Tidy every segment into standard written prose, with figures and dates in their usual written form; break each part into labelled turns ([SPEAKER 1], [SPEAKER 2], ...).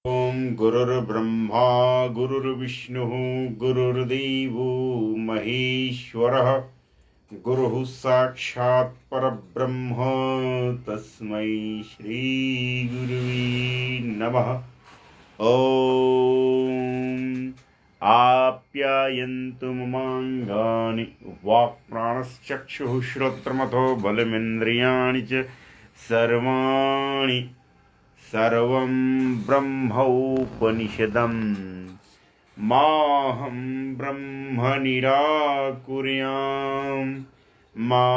[SPEAKER 1] ओम गुरुर्ब्रह्मा गुरुर्विष्णुः गुरुर्देवो महेश्वरः गुरुः साक्षात् परब्रह्म तस्मै श्री गुरुवे नमः। ओम आप्यायन्तु ममाङ्गानि वाक्प्राणश्चक्षुः श्रोत्रमथो बलमिन्द्रियाणि च सर्वाणि सर्वं ब्रह्मोपनिषदम् माहं ब्रह्म निराकुर्याम् मा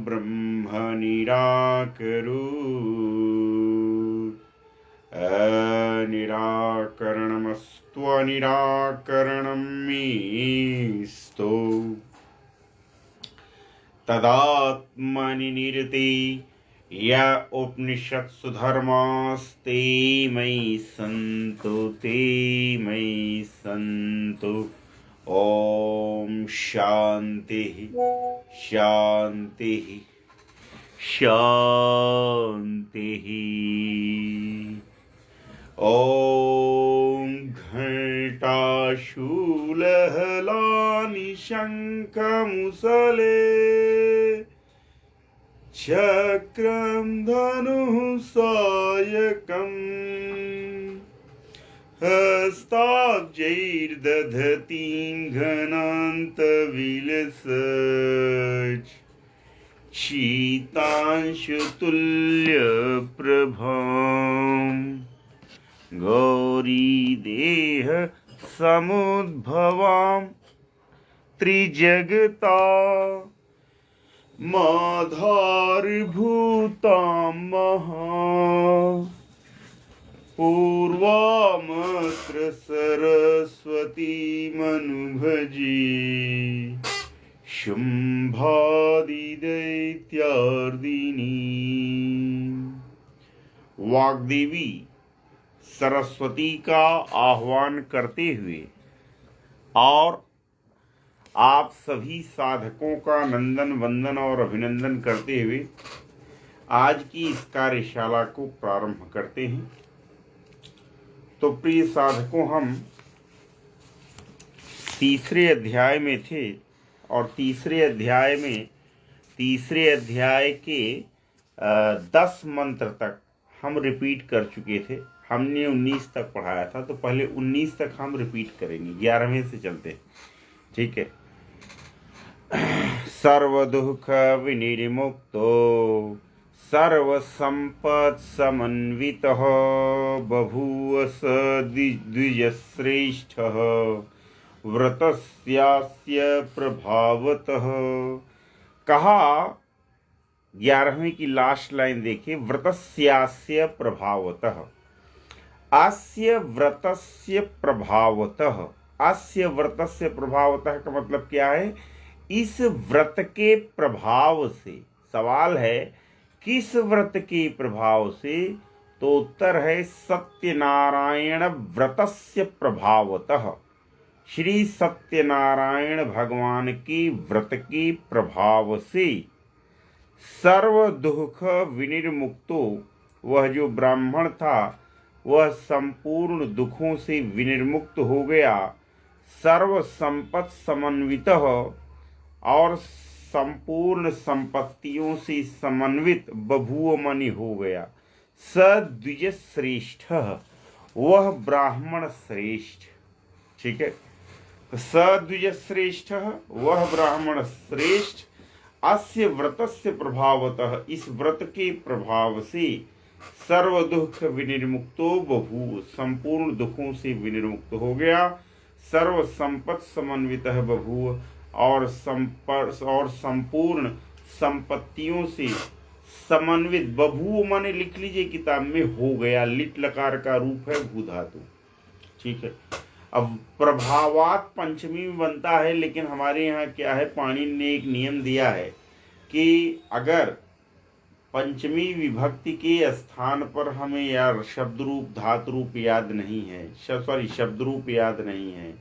[SPEAKER 1] ब्रह्म निराकुर्यात्। अनिराकरणमस्तु अनिराकरणं मेस्तु तदात्मनि निरते या उपनिषत्सु धर्मास्ते मयि सन्तु। ओम शांति शांति शांति। ओम घंटाशूलहलानि शंखमुसले चक्रं धनुः सायकम् हस्ताब्जैर्दधतीं घनान्तविलसत् शीतांशुतुल्यप्रभां गौरीदेह समुद्भवां त्रिजगता माधारभूतां महा पूर्वामत्र सरस्वतीमनुभजे शुम्भादिदैत्यार्दिनी। वाग्देवी सरस्वती का आह्वान करते हुए और आप सभी साधकों का नंदन वंदन और अभिनंदन करते हुए आज की इस कार्यशाला को प्रारंभ करते हैं। तो प्रिय साधकों, हम तीसरे अध्याय में थे और तीसरे अध्याय के 10 मंत्र तक हम रिपीट कर चुके थे। हमने 19 तक पढ़ाया था, तो पहले 19 तक हम रिपीट करेंगे। 11वें से चलते हैं, ठीक है। सर्वदुःख विनिर्मुक्तो सर्वसम्पत् समन्वितः बभूव स द्विजश्रेष्ठः व्रतस्यास्य प्रभावतः। कहा 11वें की लास्ट लाइन देखिए, व्रतस्यास्य प्रभावतः। अस्य व्रतस्य प्रभावतः, अस्य व्रतस्य प्रभावतः का मतलब क्या है? इस व्रत के प्रभाव से। सवाल है किस व्रत के प्रभाव से? तो उत्तर है सत्यनारायण व्रतस्य प्रभावतः। श्री सत्यनारायण भगवान के व्रत के प्रभाव से सर्व दुख विनिर्मुक्तो, वह जो ब्राह्मण था वह संपूर्ण दुखों से विनिर्मुक्त हो गया। सर्व संपत् समन्वितः, और संपूर्ण संपत्तियों से समन्वित बभूव मनि हो गया। स द्विज श्रेष्ठ, वह ब्राह्मण श्रेष्ठ, ठीक है। स द्विज श्रेष्ठ, वह ब्राह्मण श्रेष्ठ। अस्य व्रतस्य प्रभावतः, इस व्रत के प्रभाव से सर्व दुख विनिर्मुक्तो बभूव, संपूर्ण दुखों से विनिर्मुक्त हो गया। सर्व संपत् समन्वितः बभूव, और संपूर्ण संपत्तियों से समन्वित। बभूव माने लिख लीजिए किताब में, हो गया। लिट लकार का रूप है भू धातु, ठीक है। अब प्रभावात पंचमी में बनता है, लेकिन हमारे यहाँ क्या है, पाणिनि ने एक नियम दिया है कि अगर पंचमी विभक्ति के स्थान पर हमें यार शब्द रूप धातु रूप याद नहीं है, शब्द रूप याद नहीं है,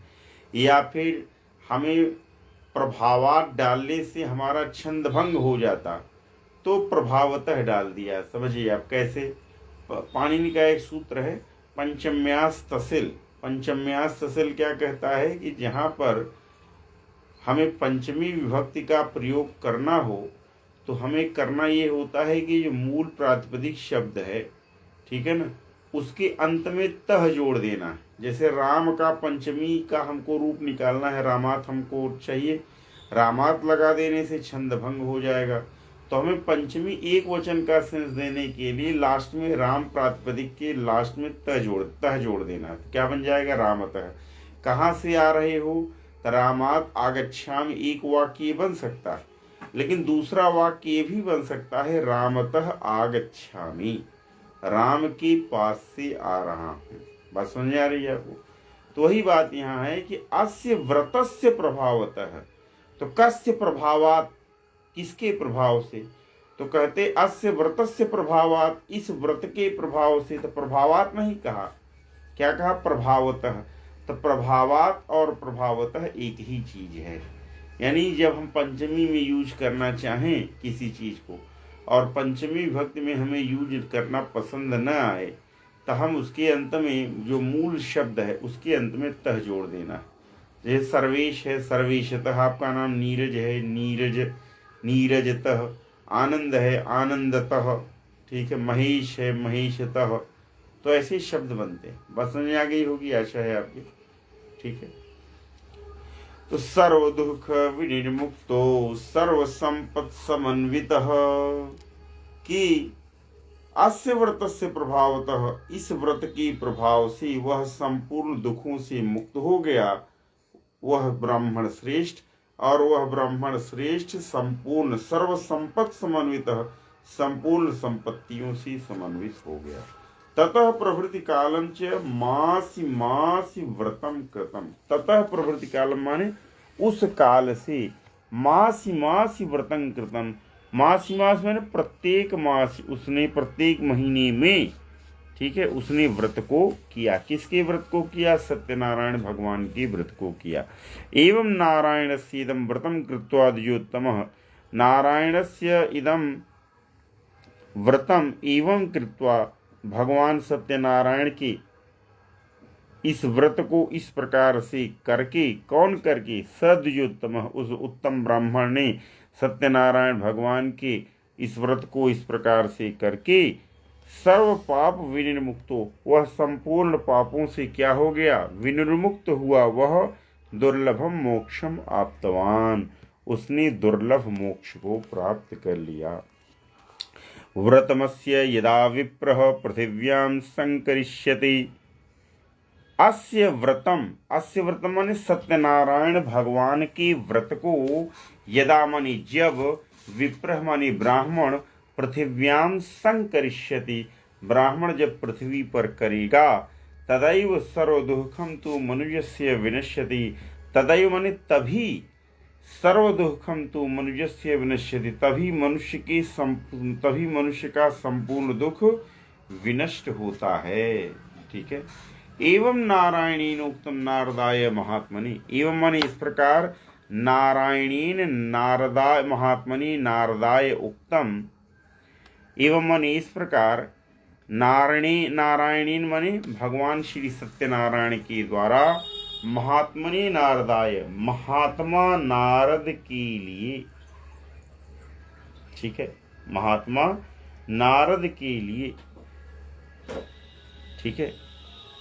[SPEAKER 1] या फिर हमें प्रभावात डालने से हमारा छंद भंग हो जाता, तो प्रभावतः डाल दिया। समझिए आप कैसे। पाणिनि का एक सूत्र है, पंचम्यास तहसील, पंचम्यास तहसील क्या कहता है कि जहाँ पर हमें पंचमी विभक्ति का प्रयोग करना हो तो हमें करना ये होता है कि जो मूल प्रातिपदिक शब्द है, ठीक है ना, उसके अंत में तह जोड़ देना है। जैसे राम का पंचमी का हमको रूप निकालना है, रामात हमको चाहिए, रामात लगा देने से छंद भंग हो जाएगा। तो हमें पंचमी एक वचन का सेंस देने के लिए लास्ट में राम प्रातिपदिक के लास्ट में तह जोड़ देना है। क्या बन जाएगा? रामतः। कहाँ से आ रहे हो? रामात आगच्छामि एक वाक्य बन सकता है, लेकिन दूसरा वाक्य ये भी बन सकता है रामतः आगच्छामि, राम के पास से आ रहा हूँ। बात समझ आ रही है आपको? तो वही बात यहाँ है कि अस्य व्रतस्य प्रभावतः, तो कस्य प्रभावात, किसके प्रभाव से? तो कहते अस्य व्रतस्य प्रभावात, इस व्रत के प्रभाव से। तो प्रभावात नहीं कहा, क्या कहा? प्रभावतः। तो प्रभावात और प्रभावतः एक ही चीज है। यानी जब हम पंचमी में यूज करना चाहें किसी चीज को और पंचमी विभक्ति में हमें यूज करना पसंद न आए, तो हम उसके अंत में जो मूल शब्द है उसके अंत में तह जोड़ देना है। जैसे सर्वेश है, सर्वेशतः। आपका नाम नीरज है, नीरज नीरजतः। आनंद है, आनंदतः। ठीक है, महेश है, महेशतः। तो ऐसे शब्द बनते हैं। बस समझ आ गई होगी, आशा है आपकी। ठीक है, तो सर्व दुख विनिर्मुक्तो सर्व संपत् समन्वितः कि अस्य व्रत से प्रभावतः, इस व्रत के प्रभाव से वह संपूर्ण दुखों से मुक्त हो गया, वह ब्राह्मण श्रेष्ठ, और वह ब्राह्मण श्रेष्ठ संपूर्ण सर्व संपत् समन्वितः, संपूर्ण संपत्तियों से समन्वित हो गया। ततः प्रभृति कालम च मासी मासी व्रतम कृतम। ततः प्रभृति कालम माने उस काल से, मासी मासी व्रतम कृतम। मासी मास माने प्रत्येक मास, उसने प्रत्येक महीने में, ठीक है, उसने व्रत को किया। किसके व्रत को किया? सत्यनारायण भगवान के व्रत को किया। एवं नारायणस्य इदं व्रतं कृत्वा द्विजोत्तमः, नारायणस्य इदं व्रतम एवं कृत्वा, भगवान सत्यनारायण के इस व्रत को इस प्रकार से करके, कौन करके? सद्विजोत्तम, उस उत्तम ब्राह्मण ने सत्यनारायण भगवान के इस व्रत को इस प्रकार से करके सर्व पाप विनिर्मुक्तो, वह संपूर्ण पापों से क्या हो गया? विनिर्मुक्त हुआ। वह दुर्लभम मोक्षम आप्तवान, उसने दुर्लभ मोक्ष को प्राप्त कर लिया। व्रतमस्य यदा विप्रः पृथिव्यां संकरिष्यति, अस्य व्रतम, अस्य व्रतम माने सत्यनारायण भगवान के व्रत को, यदा माने जब, विप्रः माने ब्राह्मण, पृथिव्यां संकरिष्यति, ब्राह्मण जब पृथ्वी पर करेगा, तदैव सर्व दुःखम तु मनुष्यस्य विनश्यति, तदैव माने तभी, सर्व दुःखम तु मनुष्यस्य विनश्यति, तभी मनुष्य का संपूर्ण दुख विनष्ट होता है। ठीक है। एवं नारायणीन उक्तम नारदाय महात्मनि, एवं माने इस प्रकार नारायणीन नारदाय महात्मनि नारदाय उक्तम, एवं माने इस प्रकार नारायणीन माने भगवान श्री सत्यनारायण के द्वारा, महात्मनि नारदाय, महात्मा नारद के लिए, ठीक है, महात्मा नारद के लिए, ठीक है,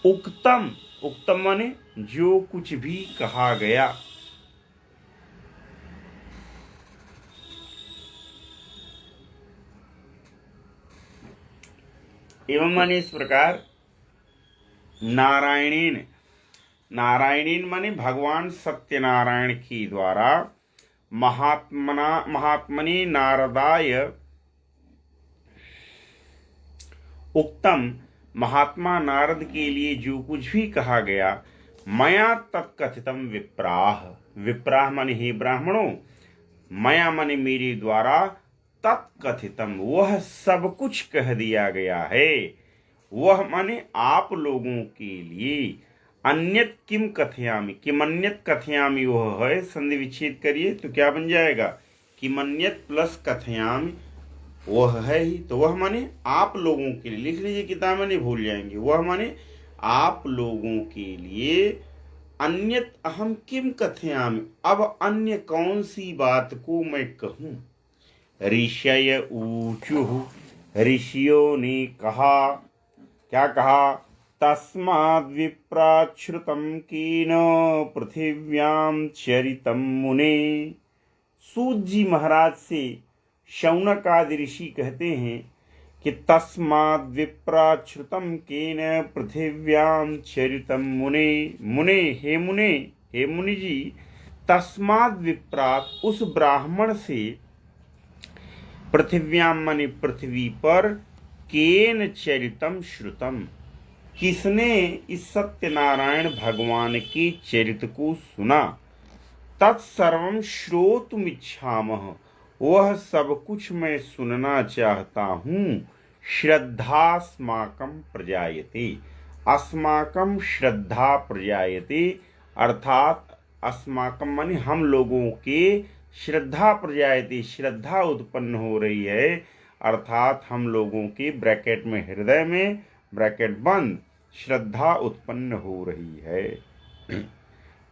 [SPEAKER 1] उक्तम, उक्तम माने जो कुछ भी कहा गया, एवं माने इस प्रकार नारायणीन, नारायणीन माने भगवान सत्यनारायण के द्वारा, महात्मनि नारदाय उक्तम, महात्मा नारद के लिए जो कुछ भी कहा गया, मया तत्कथितम विप्राह, विप्राह माने हे ब्राह्मणों, मया माने मेरे द्वारा, तत्कथितम वह सब कुछ कह दिया गया है, वह माने आप लोगों के लिए, अन्यत किम कथयामि, किमन्यत कथयामि वह है, संधि विच्छेद करिए तो क्या बन जाएगा? किमन्यत प्लस कथयामि वह है ही, तो वह माने आप लोगों के लिए, लिख लीजिए किताब में नहीं भूल जाएंगे, वह माने आप लोगों के लिए अन्यत अहम किम कथयामि, अब अन्य कौन सी बात को मैं कहूं। ऋषय ऊचुः, ऋषियों ने कहा, क्या कहा, तस्माद् विप्राच्छ्रुतं कीन पृथिव्यां चरितं मुने। सूत जी महाराज से शौनक आदि ऋषि कहते हैं कि तस्माद् विप्राच्छ्रुतं केन पृथिव्यां चरितं मुने, मुने हे मुने, हे मुनि जी, तस्माद् विप्रात् उस ब्राह्मण से, पृथिव्याम माने पृथ्वी पर, केन चरितम श्रुतम, किसने इस सत्यनारायण भगवान के चरित्र को सुना। तत्सर्वं श्रोतुमिच्छामः, वह सब कुछ मैं सुनना चाहता हूँ। श्रद्धास्माकं प्रजायते, अस्माकं श्रद्धा प्रजायते, अर्थात अस्माकं माने हम लोगों के, श्रद्धा प्रजायते श्रद्धा उत्पन्न हो रही है, अर्थात हम लोगों के ब्रैकेट में हृदय में ब्रैकेट बंद श्रद्धा उत्पन्न हो रही है।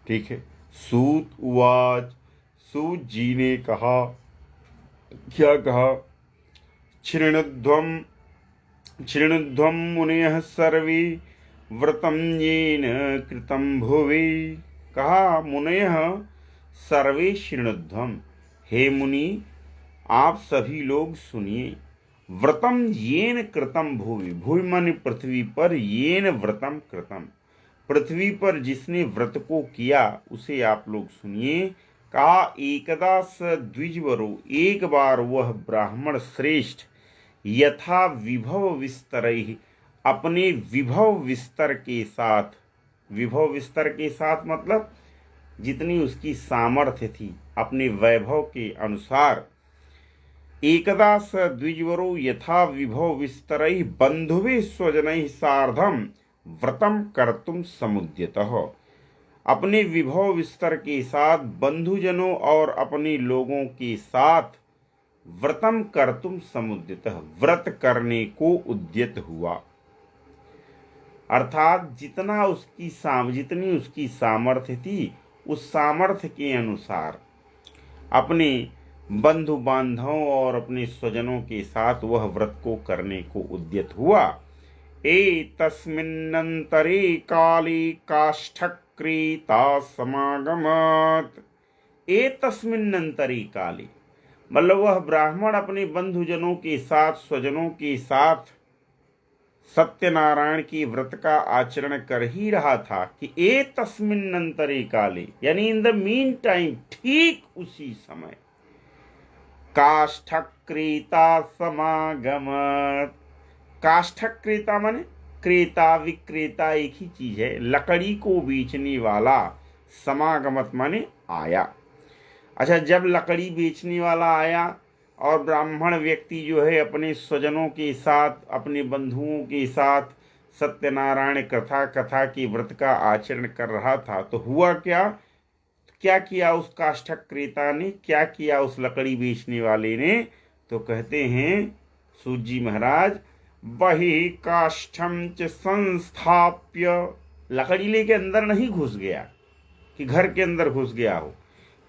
[SPEAKER 1] ठीक है। सूत उवाच, सूत जी ने कहा, क्या कहा, शृणुध्वं मुनयः सर्वे व्रतं येन कृतं भुवि। कहा, मुनयः सर्वे शृणुध्वं, हे मुनि आप सभी लोग सुनिए। व्रतम येन कृतम भुवि, भुवि माने पृथ्वी पर, येन व्रतम कृतम, पृथ्वी पर जिसने व्रत को किया उसे आप लोग सुनिए। कहा, एकदा स द्विजवरो, एक बार वह ब्राह्मण श्रेष्ठ, यथा विभव विस्तरैः, अपने विभव विस्तर के साथ, विभव विस्तर के साथ मतलब जितनी उसकी सामर्थ्य थी अपने वैभव के अनुसार, एकदा स द्विजवरो यथा विभव विस्तरैः बंधुभिः स्वजनैः सार्धम व्रतम कर्तुम समुद्यतः, अपने विभव विस्तर के साथ बंधुजनों और अपने लोगों के साथ व्रतम कर्तुम समुद्यतः, व्रत करने को उद्यत हुआ। अर्थात जितना उसकी जितनी उसकी सामर्थ्य थी उस सामर्थ्य के अनुसार अपने बंधु बांधवों और अपने स्वजनों के साथ वह व्रत को करने को उद्यत हुआ। एतस्मिन्नन्तरे काले काष्ठक्रीता समागमत्, एतस्मिन्नन्तरे काले मतलब वह ब्राह्मण अपने बंधुजनों के साथ, स्वजनों के साथ सत्यनारायण की व्रत का आचरण कर ही रहा था कि एतस्मिन्नन्तरे काले, यानी इन द मीन टाइम, ठीक उसी समय, काष्ठक्रेता समागमत्। काष्ठक्रेता माने क्रेता विक्रेता एक ही चीज है, लकड़ी को बेचने वाला, समागमत माने आया। अच्छा, जब लकड़ी बेचने वाला आया और ब्राह्मण व्यक्ति जो है अपने स्वजनों के साथ, अपने बंधुओं के साथ सत्यनारायण कथा की व्रत का आचरण कर रहा था, तो हुआ क्या, क्या किया उस काष्ठक क्रेता ने, क्या किया उस लकड़ी बेचने वाले ने, तो कहते हैं सूत जी महाराज, बहि काष्ठम च संस्थाप्य, लकड़ी लेके अंदर नहीं घुस गया कि घर के अंदर घुस गया हो,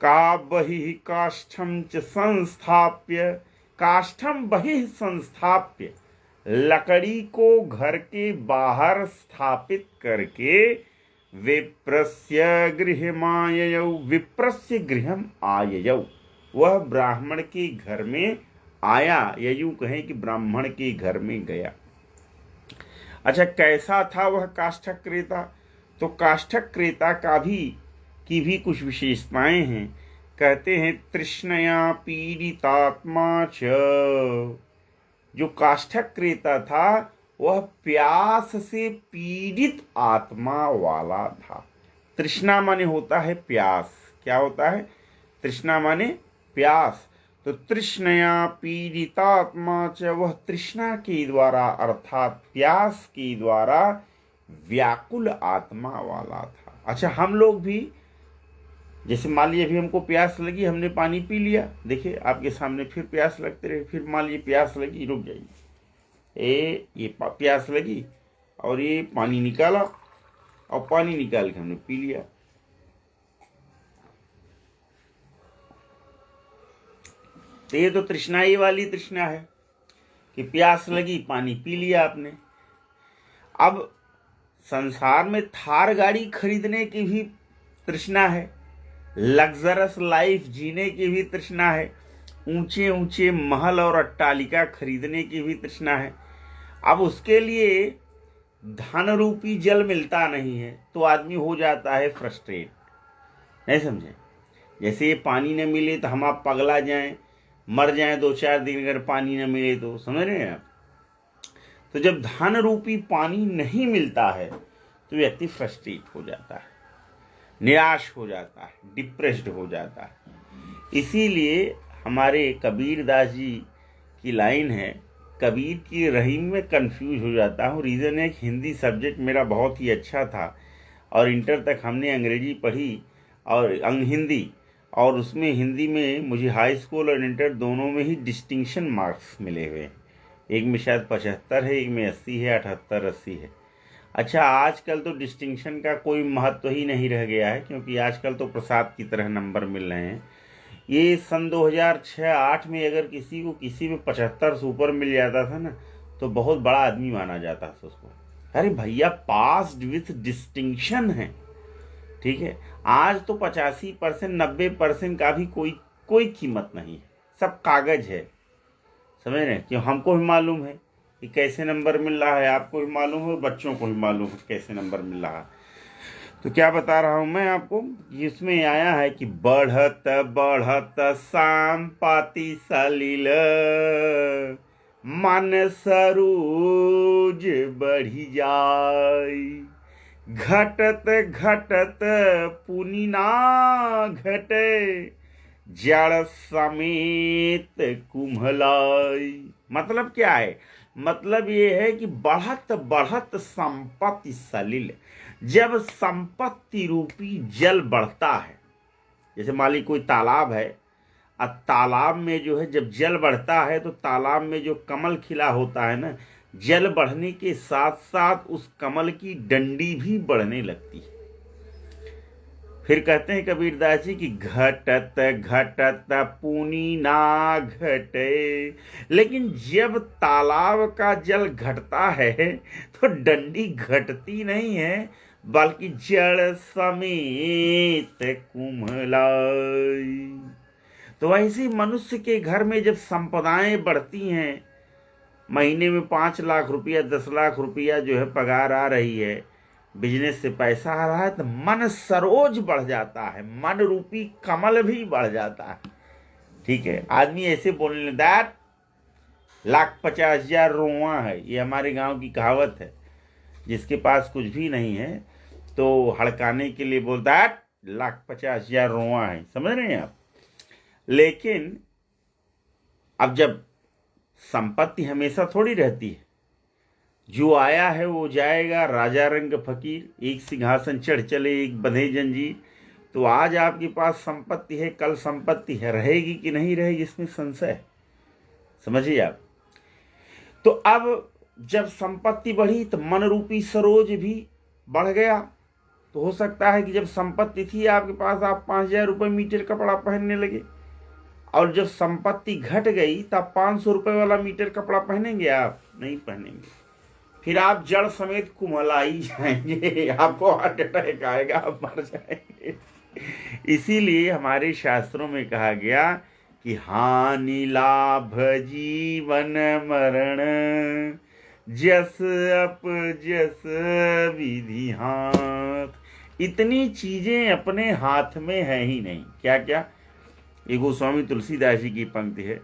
[SPEAKER 1] का बहि काष्ठम च संस्थाप्य, काष्ठम बहि संस्थाप्य, लकड़ी को घर के बाहर स्थापित करके, विप्रस्य गृहमाययौ, विप्रस्य गृहम आययौ, वह ब्राह्मण के घर में आया, या यूं कहें कि ब्राह्मण के घर में गया। अच्छा, कैसा था वह काष्ठक क्रेता, तो काष्ठक क्रेता की भी कुछ विशेषताएं हैं। कहते हैं, तृष्णया पीड़ितात्मा च, जो काष्ठक क्रेता था वह प्यास से पीड़ित आत्मा वाला था। तृष्णा माने होता है प्यास, क्या होता है, तृष्णा माने प्यास, तो तृष्णया पीड़ितात्मा च, वह तृष्णा के द्वारा अर्थात प्यास के द्वारा व्याकुल आत्मा वाला था। अच्छा, हम लोग भी जैसे मान लीजिए अभी हमको प्यास लगी, हमने पानी पी लिया, देखिए आपके सामने फिर प्यास लगते रहे, फिर मान लीजिए प्यास लगी, रुक जाइए, ये प्यास लगी, और ये पानी निकाला और पानी निकाल के हमने पी लिया। तो ये तो तृष्णाई वाली तृष्णा है कि प्यास लगी, पानी पी लिया आपने। अब संसार में थार गाड़ी खरीदने की भी तृष्णा है, लग्जरस लाइफ जीने की भी तृष्णा है, ऊंचे ऊंचे महल और अट्टालिका खरीदने की भी तृष्णा है। अब उसके लिए धन रूपी जल मिलता नहीं है तो आदमी हो जाता है फ्रस्ट्रेट। नहीं समझे? जैसे ये पानी न मिले तो हम आप पगला जाएं, मर जाएं 2-4 दिन अगर पानी न मिले तो, समझ रहे हैं आप? तो जब धन रूपी पानी नहीं मिलता है तो व्यक्ति फ्रस्ट्रेट हो जाता है, निराश हो जाता है, डिप्रेस्ड हो जाता है। इसीलिए हमारे कबीर दास जी की लाइन है, कबीर की रहीम में कंफ्यूज हो जाता हूँ। रीज़न है कि हिंदी सब्जेक्ट मेरा बहुत ही अच्छा था और इंटर तक हमने अंग्रेजी पढ़ी और हिंदी, और उसमें हिंदी में मुझे हाई स्कूल और इंटर दोनों में ही डिस्टिंक्शन मार्क्स मिले हुए हैं। एक में शायद 75 है, एक में 80 है, 78-80 है। अच्छा, आजकल तो डिस्टिंक्शन का कोई महत्व ही नहीं रह गया है, क्योंकि आजकल तो प्रसाद की तरह नंबर मिल रहे हैं। ये सन 2006-08 में अगर किसी को किसी में 75 से ऊपर मिल जाता था ना तो बहुत बड़ा आदमी माना जाता था उसको। अरे भैया, पास्ड विथ डिस्टिंक्शन है, ठीक है। आज तो 85%, 90% का भी कोई कीमत नहीं है, सब कागज है, समझ रहे हैं? क्यों? हमको भी मालूम है कि कैसे नंबर मिल रहा है, आपको भी मालूम है, बच्चों को भी मालूम है कैसे नंबर मिल रहा है। तो क्या बता रहा हूं मैं आपको, इसमें आया है कि बढ़त बढ़त संपत्ति सलिल मन सरोज बढ़ी जाई, घटत घटत पुनि ना घटे, जड़ समेत कुम्हलाई। मतलब क्या है? मतलब ये है कि बढ़त बढ़त संपत्ति सलिल, जब संपत्ति रूपी जल बढ़ता है, जैसे मान ली कोई तालाब है, अब तालाब में जो है जब जल बढ़ता है तो तालाब में जो कमल खिला होता है ना, जल बढ़ने के साथ साथ उस कमल की डंडी भी बढ़ने लगती है। फिर कहते हैं कबीरदास जी की घटत घटत पुनि ना घटे, लेकिन जब तालाब का जल घटता है तो डंडी घटती नहीं है, बल्कि जड़ समेत कुम्हलाई। तो ऐसे मनुष्य के घर में जब संपदाएं बढ़ती हैं, महीने में 5 लाख रुपया 10 लाख रुपया जो है पगार आ रही है, बिजनेस से पैसा आ रहा है, तो मन सरोज बढ़ जाता है, मन रूपी कमल भी बढ़ जाता है, ठीक है। आदमी ऐसे बोलने दैट 1,50,000 रोआ है, ये हमारे गांव की कहावत है। जिसके पास कुछ भी नहीं है तो हड़काने के लिए बोलता है 1,50,000 रोआ है, समझ रहे हैं आप? लेकिन अब जब संपत्ति हमेशा थोड़ी रहती है, जो आया है वो जाएगा, राजा रंग फकीर, एक सिंहासन चढ़ चले एक बंधे जंजीर। तो आज आपके पास संपत्ति है, कल संपत्ति है, रहेगी कि नहीं रहेगी इसमें संशय है, समझिए आप। तो अब जब संपत्ति बढ़ी तो मन रूपी सरोज भी बढ़ गया। तो हो सकता है कि जब संपत्ति थी आपके पास, आप 5,000 रुपये मीटर कपड़ा पहनने लगे, और जब संपत्ति घट गई तब 500 रुपये वाला मीटर कपड़ा पहनेंगे? आप नहीं पहनेंगे। फिर आप जड़ समेत कुम्हलाई जाएंगे, आपको हार्ट अटैक आएगा, आप मर जाएंगे। इसीलिए हमारे शास्त्रों में कहा गया कि हानि लाभ जीवन मरण, जस अप जस विधि हाथ। इतनी चीजें अपने हाथ में है ही नहीं। क्या क्या? ये गोस्वामी तुलसीदास जी की पंक्ति है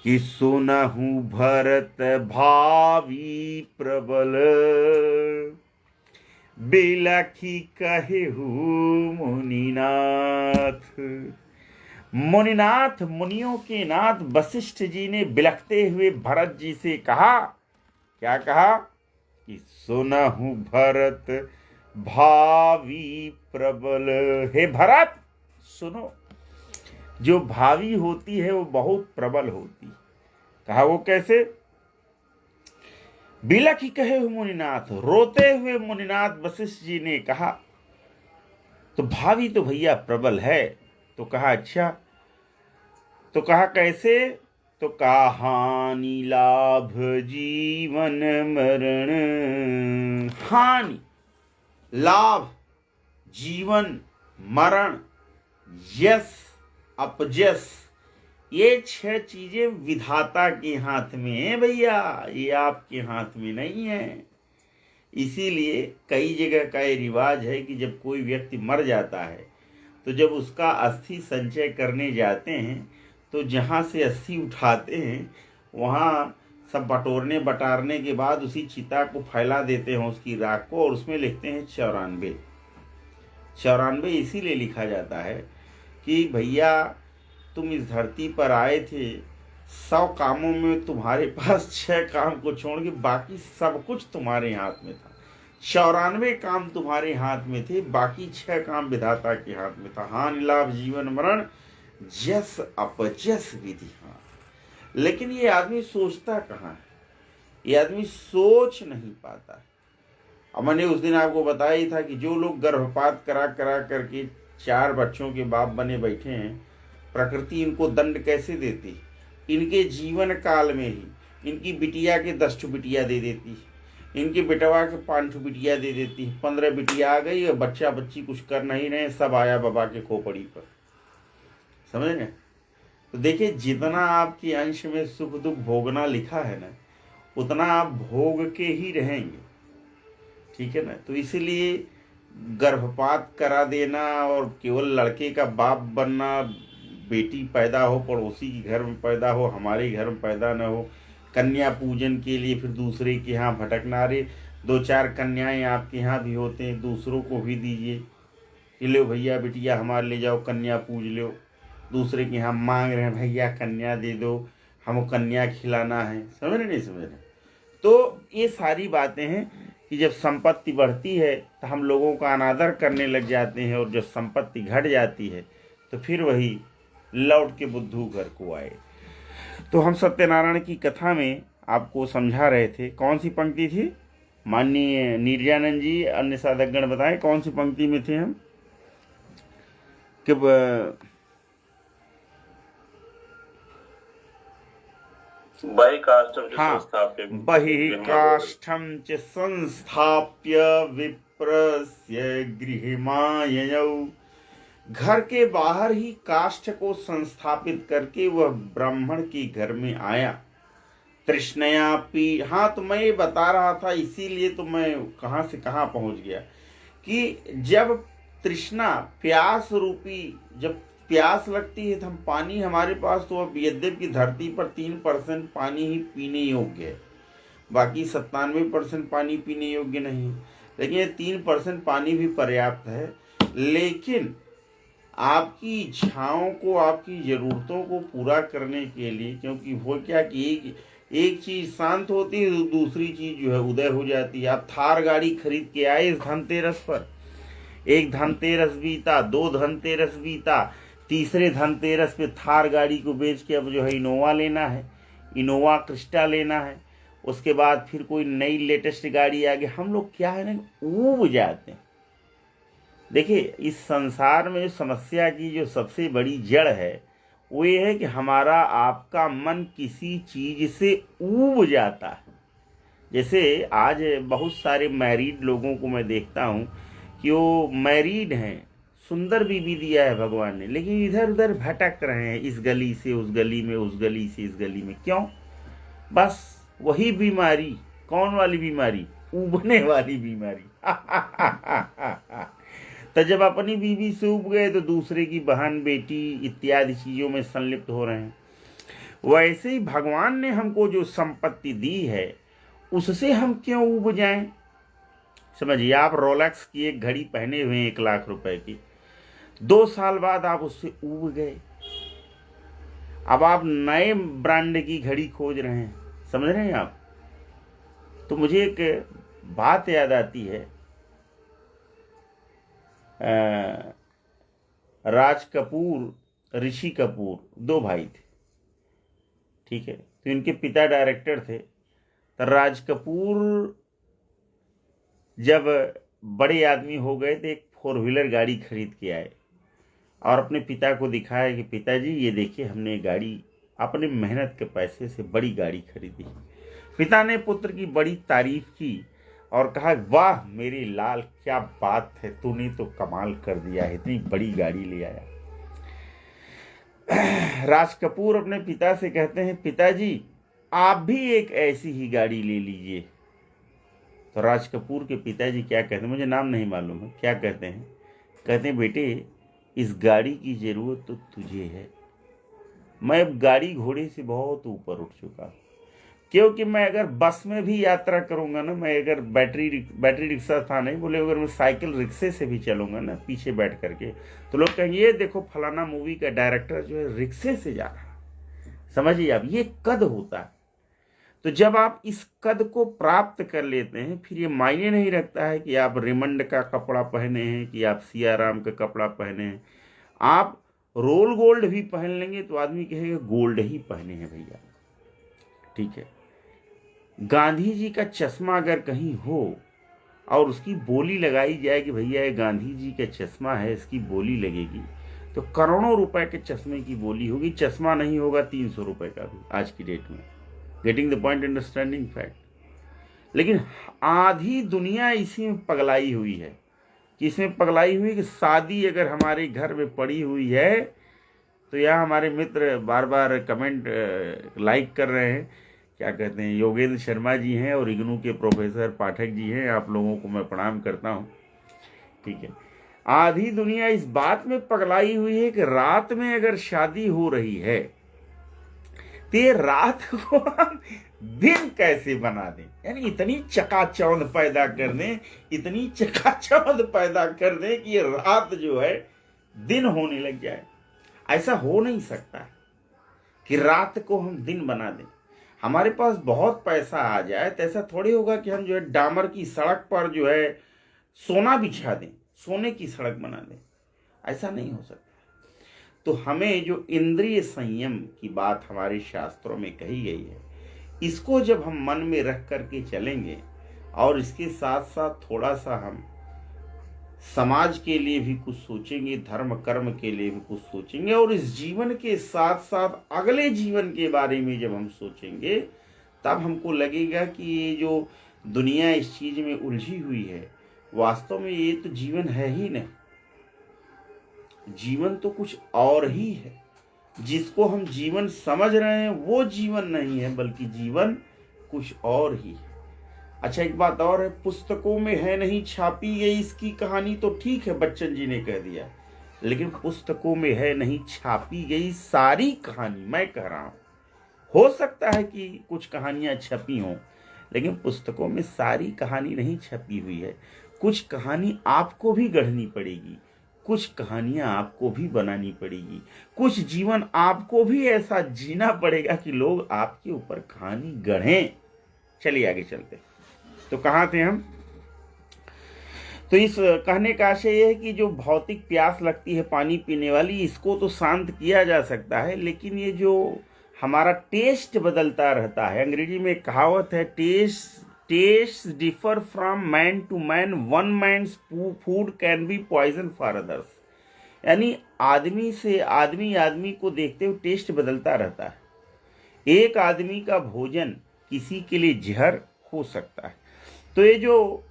[SPEAKER 1] कि सुनहु भरत भावी प्रबल, बिलखी कहेहु मुनिनाथ। मुनिनाथ, मुनियों के नाथ वशिष्ठ जी ने बिलखते हुए भरत जी से कहा, क्या कहा? कि सुनहु भरत भावी प्रबल, हे भरत सुनो, जो भावी होती है वो बहुत प्रबल होती है। कहा वो कैसे? बिलख ही कहे हुए मुनिनाथ, रोते हुए मुनिनाथ वशिष्ठ जी ने कहा, तो भावी तो भैया प्रबल है। तो कहा अच्छा, तो कहा कैसे? तो कहा हानि लाभ जीवन मरण। हानि, लाभ, जीवन, मरण, यश, अपयश, ये 6 चीजें विधाता के हाथ में है भैया, ये आपके हाथ में नहीं है। इसीलिए कई जगह का ये रिवाज है कि जब कोई व्यक्ति मर जाता है तो जब उसका अस्थि संचय करने जाते हैं तो जहाँ से अस्थि उठाते हैं वहाँ सब बटोरने बटारने के बाद उसी चिता को फैला देते हैं, उसकी राख को, और उसमें लिखते हैं 94। 94 इसीलिए लिखा जाता है कि भैया तुम इस धरती पर आए थे, 100 कामों में तुम्हारे पास 6 काम को छोड़ के बाकी सब कुछ तुम्हारे हाथ में था। 94 काम तुम्हारे हाथ में थे, बाकी 6 काम विधाता के हाथ में था। हानि लाभ जीवन मरण यश अपयश विधि। हाँ, लेकिन ये आदमी सोचता कहाँ है, ये आदमी सोच नहीं पाता है। अब मैंने उस दिन आपको बताया ही था कि जो लोग गर्भपात करा करा करके 4 बच्चों के बाप बने बैठे हैं, प्रकृति इनको दंड कैसे देती? इनके जीवन काल में ही इनकी बिटिया के 10 ठो बिटिया दे देती, इनके बेटवा के 5 ठो बिटिया दे देती, 15 बिटिया आ गई और बच्चा बच्ची कुछ कर नहीं रहे, सब आया बाबा के खोपड़ी पर। समझ गए? तो देखिए, जितना आपके अंश में सुख दुख भोगना लिखा है ना, उतना आप भोग के ही रहेंगे। ठीक है ना? तो इसीलिए गर्भपात करा देना और केवल लड़के का बाप बनना, बेटी पैदा हो पड़ोसी के घर में पैदा हो, हमारे घर में पैदा न हो, कन्या पूजन के लिए फिर दूसरे के यहाँ भटकना। रे 2-4 कन्याएं आपके यहाँ भी होते हैं, दूसरों को भी दीजिए कि लो भैया बिटिया हमारे ले जाओ, कन्या पूज लो। दूसरे के यहाँ मांग रहे हैं भैया कन्या दे दो, हमको कन्या खिलाना है। समझ रहे नहीं समझ रहे? तो ये सारी बातें हैं कि जब संपत्ति बढ़ती है तो हम लोगों का अनादर करने लग जाते हैं, और जब संपत्ति घट जाती है तो फिर वही लौट के बुद्धू घर को आए। तो हम सत्यनारायण की कथा में आपको समझा रहे थे। कौन सी पंक्ति थी? माननीय निर्जानंद जी, अन्य साधकगण बताएं कौन सी पंक्ति में थे हम? कि
[SPEAKER 2] बहि काष्ठम
[SPEAKER 1] च संस्थाप्य विप्रस्य गृहमाययौ। घर के बाहर ही काष्ठ को संस्थापित करके वह ब्राह्मण के घर में आया। तृष्णया पी। हाँ, तो मैं ये बता रहा था, इसीलिए तो मैं कहाँ से कहाँ पहुँच गया कि जब तृष्णा, प्यास रूपी, जब प्यास लगती है तो हम पानी, हमारे पास तो अब यद्यपि धरती पर 3% पानी ही पीने योग्य है, बाकी 97% पानी पीने योग्य नहीं है, लेकिन ये 3% पानी भी पर्याप्त है। लेकिन आपकी इच्छाओं को, आपकी ज़रूरतों को पूरा करने के लिए, क्योंकि वो क्या कि एक चीज़ शांत होती है तो दूसरी चीज़ जो है उदय हो जाती है। आप थार गाड़ी खरीद के आए इस धनतेरस पर, एक धनतेरस बीता, 2 धनतेरस बीता, तीसरे धनतेरस पे थार गाड़ी को बेच के अब जो है इनोवा लेना है, इनोवा क्रिस्टा लेना है। उसके बाद फिर कोई नई लेटेस्ट गाड़ी आ गई। हम लोग क्या है ना, ऊब जाते हैं। देखिए, इस संसार में समस्या की जो सबसे बड़ी जड़ है वो ये है कि हमारा आपका मन किसी चीज़ से ऊब जाता है। जैसे आज बहुत सारे मैरिड लोगों को मैं देखता हूँ कि वो मैरिड हैं, सुंदर बीवी दिया है भगवान ने, लेकिन इधर उधर भटक रहे हैं, इस गली से उस गली में, उस गली से इस गली में। क्यों? बस वही बीमारी। कौन वाली बीमारी? ऊबने वाली बीमारी। तो जब अपनी बीवी से ऊब गए तो दूसरे की बहन, बेटी इत्यादि चीज़ों में संलिप्त हो रहे हैं। वैसे ही भगवान ने हमको जो संपत्ति दी है उससे हम क्यों ऊब जाएं? समझिए, आप रोलेक्स की एक घड़ी पहने हुए हैं 1 लाख रुपए की, 2 साल बाद आप उससे ऊब गए, अब आप नए ब्रांड की घड़ी खोज रहे हैं। समझ रहे हैं आप? तो मुझे एक बात याद आती है। राज कपूर, ऋषि कपूर 2 भाई थे। ठीक है? तो इनके पिता डायरेक्टर थे। राज कपूर जब बड़े आदमी हो गए तो एक 4 व्हीलर गाड़ी खरीद के आए और अपने पिता को दिखाया कि पिताजी ये देखिए हमने गाड़ी अपने मेहनत के पैसे से बड़ी गाड़ी खरीदी। पिता ने पुत्र की बड़ी तारीफ की और कहा वाह मेरे लाल क्या बात है, तूने तो कमाल कर दिया है, इतनी बड़ी गाड़ी ले आया। राज कपूर अपने पिता से कहते हैं पिताजी आप भी एक ऐसी ही गाड़ी ले लीजिए। तो राज कपूर के पिताजी क्या कहते हैं, मुझे नाम नहीं मालूम है, क्या कहते हैं, कहते हैं बेटे इस गाड़ी की जरूरत तो तुझे है, मैं अब गाड़ी घोड़े से बहुत ऊपर उठ चुका हूँ, क्योंकि मैं अगर बस में भी यात्रा करूंगा ना, मैं अगर बैटरी रिक्शा था नहीं, बोले अगर मैं साइकिल रिक्शे से भी चलूंगा ना पीछे बैठ करके, तो लोग कहेंगे ये देखो फलाना मूवी का डायरेक्टर जो है रिक्शे से जा रहा है। समझिए आप, ये कद होता है। तो जब आप इस कद को प्राप्त कर लेते हैं फिर ये मायने नहीं रखता है कि आप रेमंड का कपड़ा पहने हैं कि आप सियाराम का कपड़ा पहने हैं। आप रोल गोल्ड भी पहन लेंगे तो आदमी कहेगा गोल्ड ही पहने हैं भैया, ठीक है। गांधी जी का चश्मा अगर कहीं हो और उसकी बोली लगाई जाए कि भैया ये गांधी जी का चश्मा है, इसकी बोली लगेगी, तो करोड़ों रुपए के चश्मे की बोली होगी। चश्मा नहीं होगा 300 रुपए का भी आज की डेट में। Getting the point, understanding fact. लेकिन आधी दुनिया इसी में पगलाई हुई है कि इसमें पगलाई हुई कि शादी अगर हमारे घर में पड़ी हुई है, तो यहाँ हमारे मित्र बार बार कमेंट लाइक कर रहे हैं, क्या कहते हैं, योगेंद्र शर्मा जी हैं और इग्नू के प्रोफेसर पाठक जी हैं, आप लोगों को मैं प्रणाम करता हूँ, ठीक है। आधी दुनिया इस बात में पगलाई हुई है कि रात में अगर शादी हो रही है तो ये रात को हम दिन कैसे बना दें, यानी इतनी चकाचौंध पैदा कर दें, इतनी चकाचौंध पैदा कर दें कि ये रात जो है दिन होने लग जाए। ऐसा हो नहीं सकता कि रात को हम दिन बना दें। हमारे पास बहुत पैसा आ जाए तो ऐसा थोड़ी होगा कि हम जो है डामर की सड़क पर जो है सोना बिछा दें, सोने की सड़क बना दें, ऐसा नहीं हो सकता। तो हमें जो इंद्रिय संयम की बात हमारे शास्त्रों में कही गई है, इसको जब हम मन में रख करके चलेंगे और इसके साथ साथ थोड़ा सा हम समाज के लिए भी कुछ सोचेंगे, धर्म कर्म के लिए भी कुछ सोचेंगे, और इस जीवन के साथ साथ अगले जीवन के बारे में जब हम सोचेंगे, तब हमको लगेगा कि ये जो दुनिया इस चीज में उलझी हुई है, वास्तव में ये तो जीवन है ही नहीं। जीवन तो कुछ और ही है। जिसको हम जीवन समझ रहे हैं वो जीवन नहीं है, बल्कि जीवन कुछ और ही है। अच्छा, एक बात और है, पुस्तकों में है नहीं छापी गई इसकी कहानी, तो ठीक है, बच्चन जी ने कह दिया, लेकिन पुस्तकों में है नहीं छापी गई सारी कहानी। मैं कह रहा हूं, हो सकता है कि कुछ कहानियां छपी हों, लेकिन पुस्तकों में सारी कहानी नहीं छपी हुई है। कुछ कहानी आपको भी गढ़नी पड़ेगी, कुछ कहानियां आपको भी बनानी पड़ेगी, कुछ जीवन आपको भी ऐसा जीना पड़ेगा कि लोग आपके ऊपर कहानी गढ़ें। चलिए आगे चलते। तो कहाँ थे हम? तो इस कहने का आशय यह है कि जो भौतिक प्यास लगती है पानी पीने वाली, इसको तो शांत किया जा सकता है, लेकिन ये जो हमारा टेस्ट बदलता रहता है, अंग्रेजी में एक कहावत है, taste differ from man to man, one man's food can be poison for others. यानी आदमी से आदमी को देखते हुए टेस्ट बदलता रहता है। एक आदमी का भोजन किसी के लिए जहर हो सकता है। तो ये जो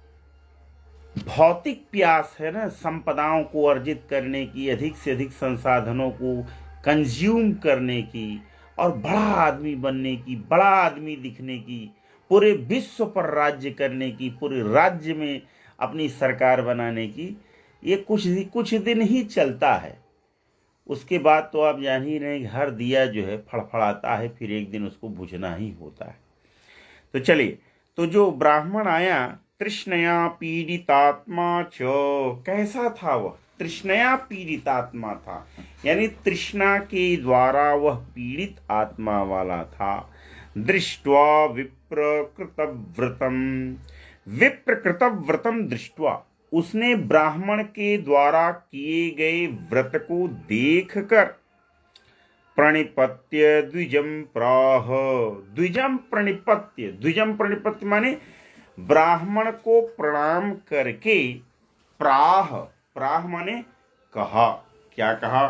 [SPEAKER 1] भौतिक प्यास है ना, संपदाओं को अर्जित करने की, अधिक से अधिक संसाधनों को कंज्यूम करने की, और बड़ा आदमी बनने की, बड़ा आदमी दिखने की, पूरे विश्व पर राज्य करने की, पूरे राज्य में अपनी सरकार बनाने की, ये कुछ दिन ही चलता है। उसके बाद तो आप जान ही रहे, हर दिया जो है फड़फड़ाता है, फिर एक दिन उसको बुझना ही होता है। तो चलिए, तो जो ब्राह्मण आया, तृष्णया पीड़ितात्मा च, कैसा था वह? तृष्णया पीड़ितात्मा था, यानी तृष्णा के द्वारा वह पीड़ित आत्मा वाला था। दृष्ट्वा विप्रकृतव्रतम दृष्ट्वा, उसने ब्राह्मण के द्वारा किए गए व्रत को देखकर, प्रणिपत्य द्विजम प्राह। द्विजम प्रणिपत्य माने ब्राह्मण को प्रणाम करके प्राह। प्राह माने कहा। क्या कहा?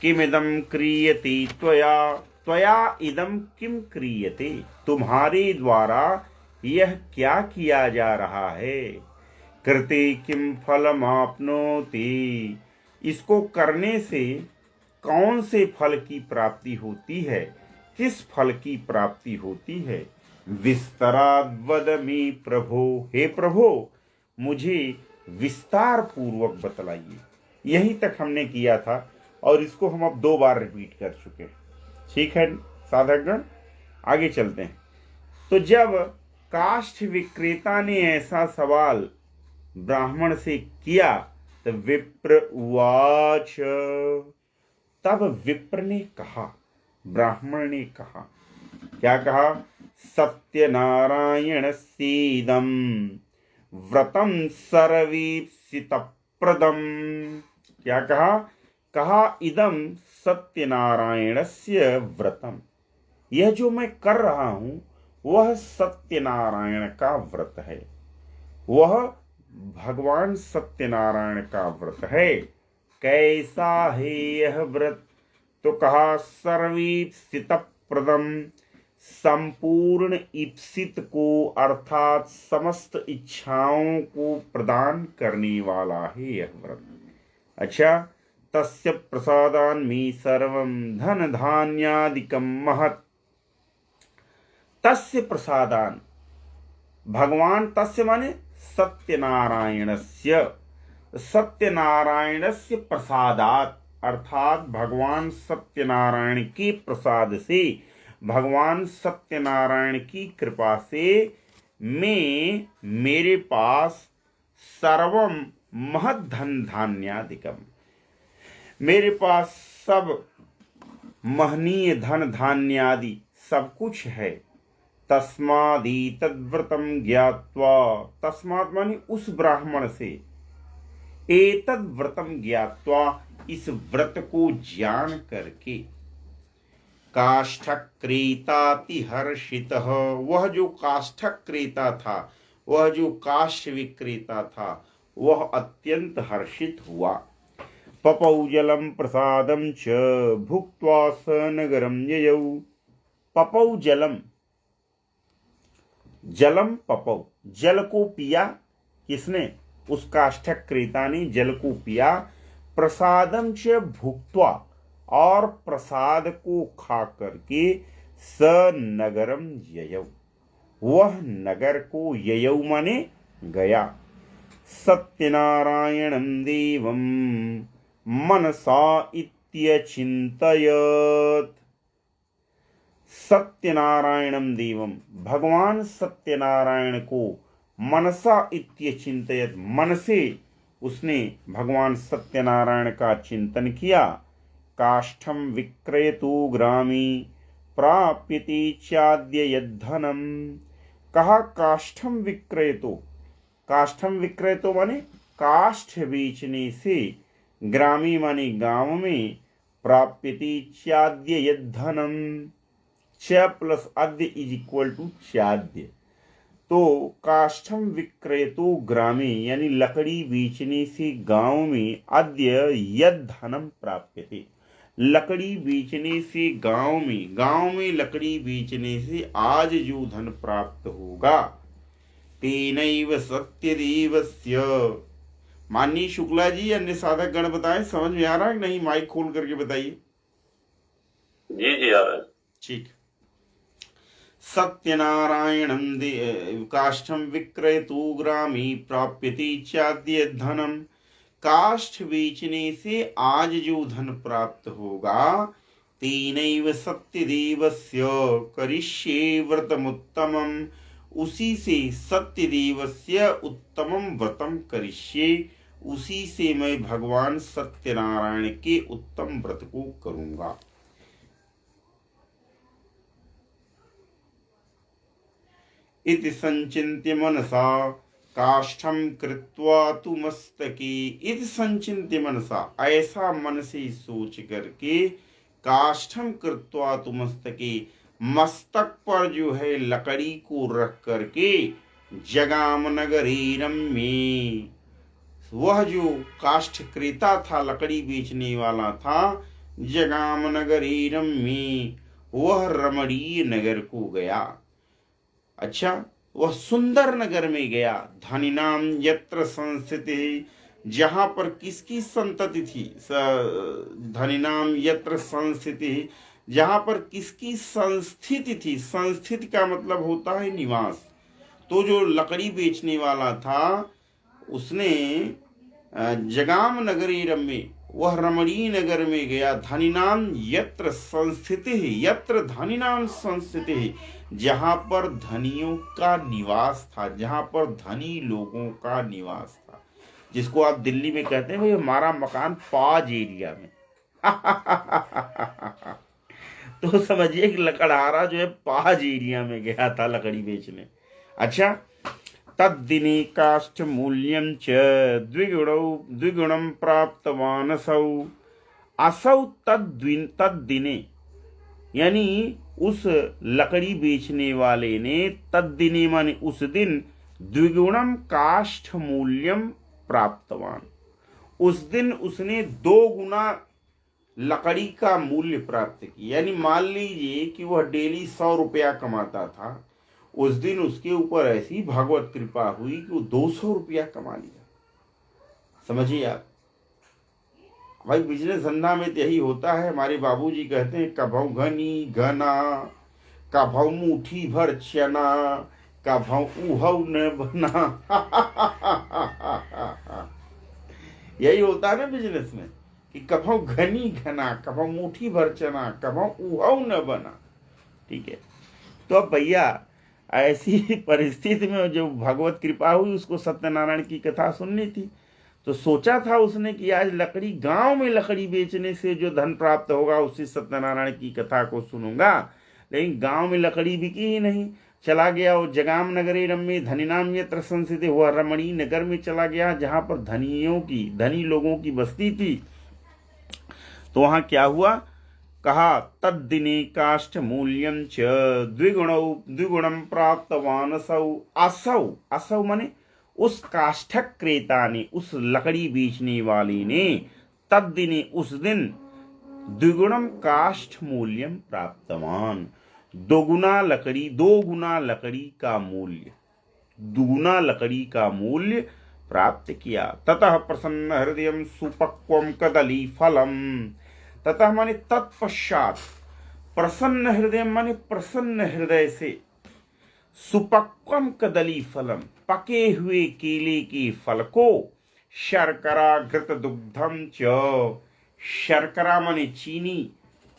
[SPEAKER 1] किमिदं क्रियते त्वया। त्वया इदं किम क्रियते, तुम्हारे द्वारा यह क्या किया जा रहा है। कृते किम फलमाप्नोति, इसको करने से कौन से फल की प्राप्ति होती है, किस फल की प्राप्ति होती है। विस्तराद वद मे प्रभो, हे प्रभो मुझे विस्तार पूर्वक बतलाइए। यहीं तक हमने किया था और इसको हम अब 2 बार रिपीट कर चुके हैं। ठीक है साधकगण, आगे चलते हैं। तो जब काष्ठ विक्रेता ने ऐसा सवाल ब्राह्मण से किया तो विप्र उवाच, तब विप्र ने कहा, ब्राह्मण ने कहा, क्या कहा? सत्यनारायण सीदम व्रतम सर्वीप्सित प्रदम। क्या कहा? कहा इदम सत्यनारायणस्य व्रतम, यह जो मैं कर रहा हूं वह सत्यनारायण का व्रत है, वह भगवान सत्यनारायण का व्रत है। कैसा है यह व्रत? तो कहा सर्वीप्सित प्रदम, संपूर्ण इप्सित को अर्थात समस्त इच्छाओं को प्रदान करने वाला है यह व्रत। अच्छा, तस्य प्रसादान्मी सर्वं धन धान्यादिकं महत्। तस्य प्रसादान, भगवान तस्य माने सत्यनारायणस्य, सत्यनारायणस्य प्रसादात अर्थात भगवान सत्यनारायण के प्रसाद से, भगवान सत्यनारायण की कृपा से मैं, मेरे पास सर्वम महत् धन धान्यादिकम, मेरे पास सब महनीय धन धान्य आदि सब कुछ है। तस्मादि तद्व्रतम ज्ञात्वा, तस्मात् माने उस ब्राह्मण से, एतद् व्रतम ज्ञात्वा इस व्रत को जान करके, काष्ठक क्रेताति हर्षितः, वह जो काष्ठक क्रेता था, वह जो काष्ठ विक्रेता था, वह अत्यंत हर्षित हुआ। पपौ जलम प्रसादम च भुक्त्वा स नगरम ययौ। पपौ जलम, जलम पपौ, जल को पिया। किसने? उस काष्ठक क्रेता ने जल को पिया। प्रसादम च भुक्त्वा, और प्रसाद को खा करके स नगरम ययौ, वह नगर को, ययौ माने गया। सत्यनारायणं देवं मनसा इत्यचिन्तयत्। सत्यनारायणं देवं, भगवान सत्यनारायण को मनसा इत्यचिन्तयत्, मन से उसने भगवान सत्यनारायण का चिंतन किया। काष्ठम विक्रयतु ग्रामी प्राप्यते चाद्य यद्धनम। कहा काष्ठम विक्रयतो, काष्ठम विक्रयतो माने काष्ठ बेचने से, ग्रामी माने गांव में, प्राप्यते चाद्य यद्धनम, च प्लस अद्य इज इक्वल टू चाद्य। तो काष्ठम विक्रयतो ग्रामे यानी लकड़ी बेचने से गांव में, अद्य यद धनम प्राप्यते, लकड़ी बेचने से गांव में लकड़ी बेचने से आज जो धन प्राप्त होगा, तेनैव सत्यदेवस्य। माननीय शुक्ला जी, अन्य साधक गण बताएं, समझ में आ रहा है कि नहीं? माइक खोल करके बताइए।
[SPEAKER 2] जी जी आ रहा है।
[SPEAKER 1] ठीक। सत्यनारायणं काष्ठम विक्रयतु ग्रामी प्राप्यते चाद्य धनम। काष्ठ बेचने से आज जो धन प्राप्त होगा, तेनैव सत्यदेवस्य करिष्ये व्रतमुत्तमम्, उसी से सत्यदेवस्य उत्तमम व्रतम करिष्ये, उसी से मैं भगवान सत्यनारायण के उत्तम व्रत को करूंगा। इति संचिन्त्य मनसा काष्ठम कृत्वा तु मस्तके। इति संचिन्त्य मनसा, ऐसा मन से सोच करके काष्ठम कृत्वा तु मस्तके, मस्तक पर जो है लकड़ी को रख करके जगाम नगरी रम्ये, वह जो काष्ठ क्रेता था, लकड़ी बेचने वाला था, जगाम नगरी रम्ये, वह रमणीय नगर को गया। अच्छा, वह सुंदर नगर में गया। धनिनाम यत्र संस्थिति, जहां पर किसकी संतति थी, धनिनाम यत्र संस्थिति, जहां पर किसकी संस्थिति थी। संस्थिति का मतलब होता है निवास। तो जो लकड़ी बेचने वाला था उसने जगाम नगरी रम्ये, वह रमणीय नगर में गया। धनिनाम यत्र संस्थिति, यत्र धनिनाम संस्थिति, जहां पर धनियों का निवास था, जहां पर धनी लोगों का निवास था, जिसको आप दिल्ली में कहते हैं भाई हमारा मकान पाज एरिया में। तो समझिए कि लकड़हारा जो है पाज एरिया में गया था लकड़ी बेचने। अच्छा, तद्दिने काष्ठ मूल्यं च द्विगुणं प्राप्तवान असौ तद्दिने, यानी उस लकड़ी बेचने वाले ने तद्दिने माने उस दिन द्विगुणम काष्ठ मूल्यम प्राप्तवान, उस दिन उसने 2 गुना लकड़ी का मूल्य प्राप्त किया। यानी मान लीजिए कि वह डेली 100 रुपया कमाता था, उस दिन उसके ऊपर ऐसी भगवत कृपा हुई कि वो 200 रुपया कमा लिया। समझिए आप भाई, बिजनेस धंधा में तो यही होता है। हमारे बाबूजी कहते हैं कभौ घनी घना, कभौ मुट्ठी भर चना, कभौ उहौ न बना। यही होता है ना बिजनेस में कि कभौ घनी घना, कभौ मुट्ठी भर चना, कभौ उहौ न बना। ठीक है, तो अब भैया ऐसी परिस्थिति में जो भगवत कृपा हुई, उसको सत्यनारायण की कथा सुननी थी। तो सोचा था उसने कि आज लकड़ी, गांव में लकड़ी बेचने से जो धन प्राप्त होगा उससे सत्यनारायण की कथा को सुनूंगा। लेकिन गांव में लकड़ी बिकी ही नहीं, चला गया वो जगाम नगरी रम्ये धनिनाम यत्र संस्थिति, हुआ रमणीय नगर में चला गया जहां पर धनी लोगों की बस्ती थी। तो वहां क्या हुआ, कहा तद्दिने काष्ठ मूल्यं च द्विगुणं प्राप्तवान असौ माने उस काष्ठक क्रेता ने, उस लकड़ी बेचने वाले ने, तद्दिने उस दिन द्विगुणम काष्ठ मूल्यम प्राप्तवान, 2 गुना लकड़ी का मूल्य, 2 गुना लकड़ी का मूल्य प्राप्त किया। ततः प्रसन्न हृदयं सुपक्वं कदली फलम, ततः माने तत्पश्चात, प्रसन्न हृदय माने प्रसन्न हृदय से, सुपक्वम कदली फलम पके हुए केले के फल को, शर्करा घृत दुग्धम च, शर्करा माने चीनी,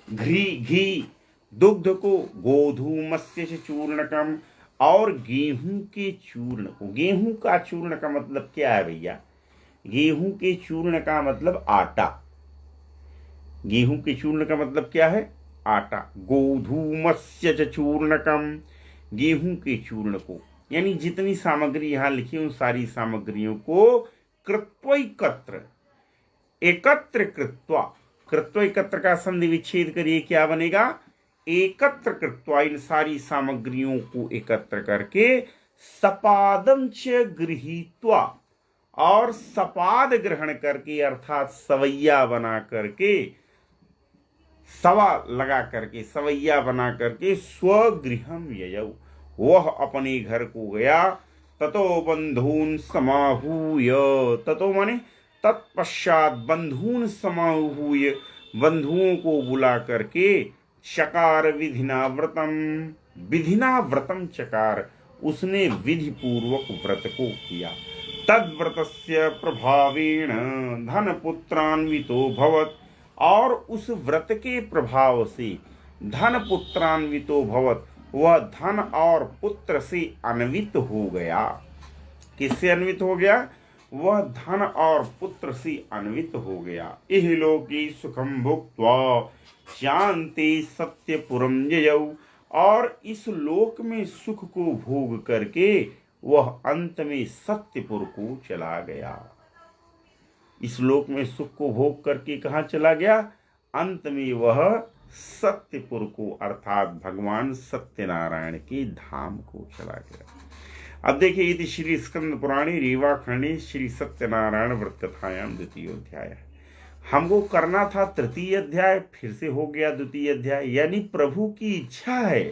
[SPEAKER 1] घी दुग्ध को, गोधूमस्य चूर्णकम और गेहूं के चूर्ण को। गेहूं का चूर्ण का मतलब क्या है भैया, गेहूं के चूर्ण का मतलब आटा, गेहूं के चूर्ण का मतलब क्या है, आटा। गोधूमस्य चूर्णकम, गेहूं के चूर्ण को, यानी जितनी सामग्री यहां लिखी उन सारी सामग्रियों को कृत्वैकत्र, एकत्र कृत्वैकत्र का संधि विच्छेद करिए, क्या बनेगा, एकत्र कृत्वा, इन सारी सामग्रियों को एकत्र करके, सपादम च गृहीत्वा, और सपाद ग्रहण करके अर्थात सवैया बना करके, सवा लगा करके, सवैया बना करके, स्वगृहम ययौ, वह अपने घर को गया। ततो बंधून समाहूय, ततो माने तत्पश्चात, बंधून समाहूय, बंधुओं को बुला करके, चकार विधिना व्रतम चकार, उसने विधि पूर्वक व्रत को किया। तद्व्रतस्य प्रभावेण धन पुत्रान्वितो भवत, और उस व्रत के प्रभाव से धन पुत्रान्वितो भवत, वह धन और पुत्र से अन्वित हो गया। किससे अन्वित हो गया, वह धन और पुत्र से अन्वित हो गया। इहलोके सुखम भुक्त्वा शांति सत्यपुरम जयौ, और इस लोक में सुख को भोग करके वह अंत में सत्यपुर को चला गया। इस लोक में सुख को भोग करके कहाँ चला गया, अंत में वह सत्यपुर को अर्थात भगवान सत्यनारायण के धाम को चला गया। अब देखिए, इति श्री स्कंद पुराणे रीवा खंडे श्री सत्यनारायण व्रत कथायाम द्वितीय अध्याय। हमको करना था तृतीय अध्याय, फिर से हो गया द्वितीय अध्याय, यानी प्रभु की इच्छा है।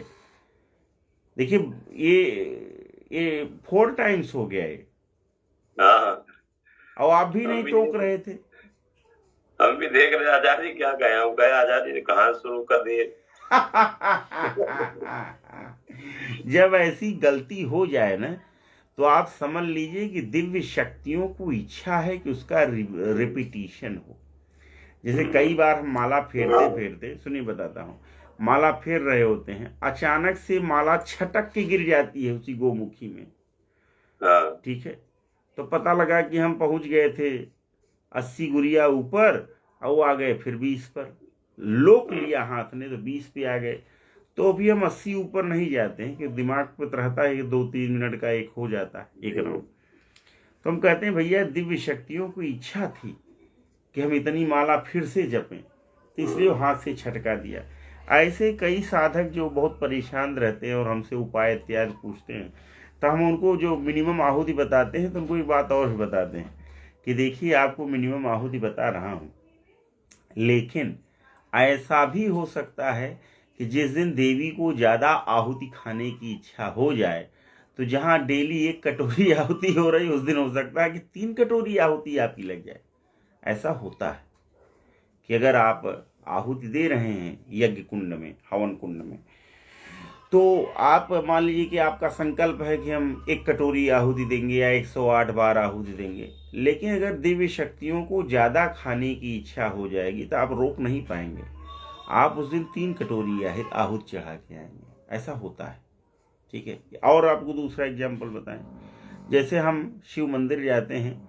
[SPEAKER 1] देखिए ये 4 टाइम्स हो गया ये।
[SPEAKER 2] हाँ,
[SPEAKER 1] और आप भी नहीं टोक रहे थे।
[SPEAKER 2] हम भी देख रहे आजादी क्या कहे, हम कहे आजादी ने कहाँ शुरू कर दिए।
[SPEAKER 1] जब ऐसी गलती हो जाए ना, तो आप समझ लीजिए कि दिव्य शक्तियों को इच्छा है कि उसका रिपीटिशन हो। जैसे कई बार हम माला फेरते फेरते, सुनिए बताता हूँ, माला फेर रहे होते हैं, अचानक से माला छटक के गिर जाती है उसी गोमुखी में। ठीक है, तो पता लगा कि हम पहुंच गए थे 80 गुरिया ऊपर, और वो आ गए फिर 20 पर। लोक लिया हाथ ने तो 20 पे आ गए। तो भी हम 80 ऊपर नहीं जाते हैं, कि दिमाग पे रहता है कि 2-3 मिनट का एक हो जाता है एक राउंड। तो हम कहते हैं भैया दिव्य शक्तियों को इच्छा थी कि हम इतनी माला फिर से जपें, तो इसलिए वो हाथ से छटका दिया। ऐसे कई साधक जो बहुत परेशान रहते हैं और हमसे उपाय इत्यादि पूछते हैं, तो हम उनको जो मिनिमम आहुति बताते हैं, तो उनको एक बात और भी बताते हैं कि देखिए आपको मिनिमम आहुति बता रहा हूँ, लेकिन ऐसा भी हो सकता है कि जिस दिन देवी को ज़्यादा आहुति खाने की इच्छा हो जाए, तो जहाँ डेली 1 कटोरी आहुति हो रही, उस दिन हो सकता है कि 3 कटोरी आहुति आपकी लग जाए। ऐसा होता है कि अगर आप आहुति दे रहे हैं यज्ञ कुंड में, हवन कुंड में, तो आप मान लीजिए कि आपका संकल्प है कि हम 1 कटोरी आहुति देंगे या 108 बार आहुति देंगे, लेकिन अगर दिव्य शक्तियों को ज़्यादा खाने की इच्छा हो जाएगी तो आप रोक नहीं पाएंगे। आप उस दिन 3 कटोरी आहुति चढ़ा के आएंगे। ऐसा होता है। ठीक है, और आपको दूसरा एग्जाम्पल बताएं, जैसे हम शिव मंदिर जाते हैं,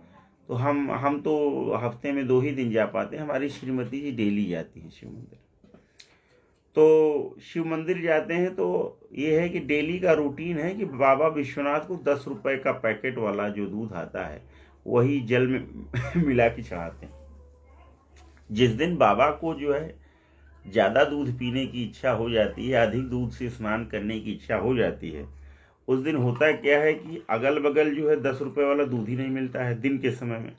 [SPEAKER 1] तो हम तो हफ्ते में 2 ही दिन जा पाते हैं। हमारी श्रीमती जी डेली जाती हैं शिव मंदिर। तो शिव मंदिर जाते हैं तो ये है कि डेली का रूटीन है कि बाबा विश्वनाथ को 10 रुपए का पैकेट वाला जो दूध आता है वही जल में मिला के चढ़ाते हैं। जिस दिन बाबा को जो है ज़्यादा दूध पीने की इच्छा हो जाती है, अधिक दूध से स्नान करने की इच्छा हो जाती है, उस दिन होता क्या है कि अगल बगल जो है 10 रुपए वाला दूध ही नहीं मिलता है दिन के समय में।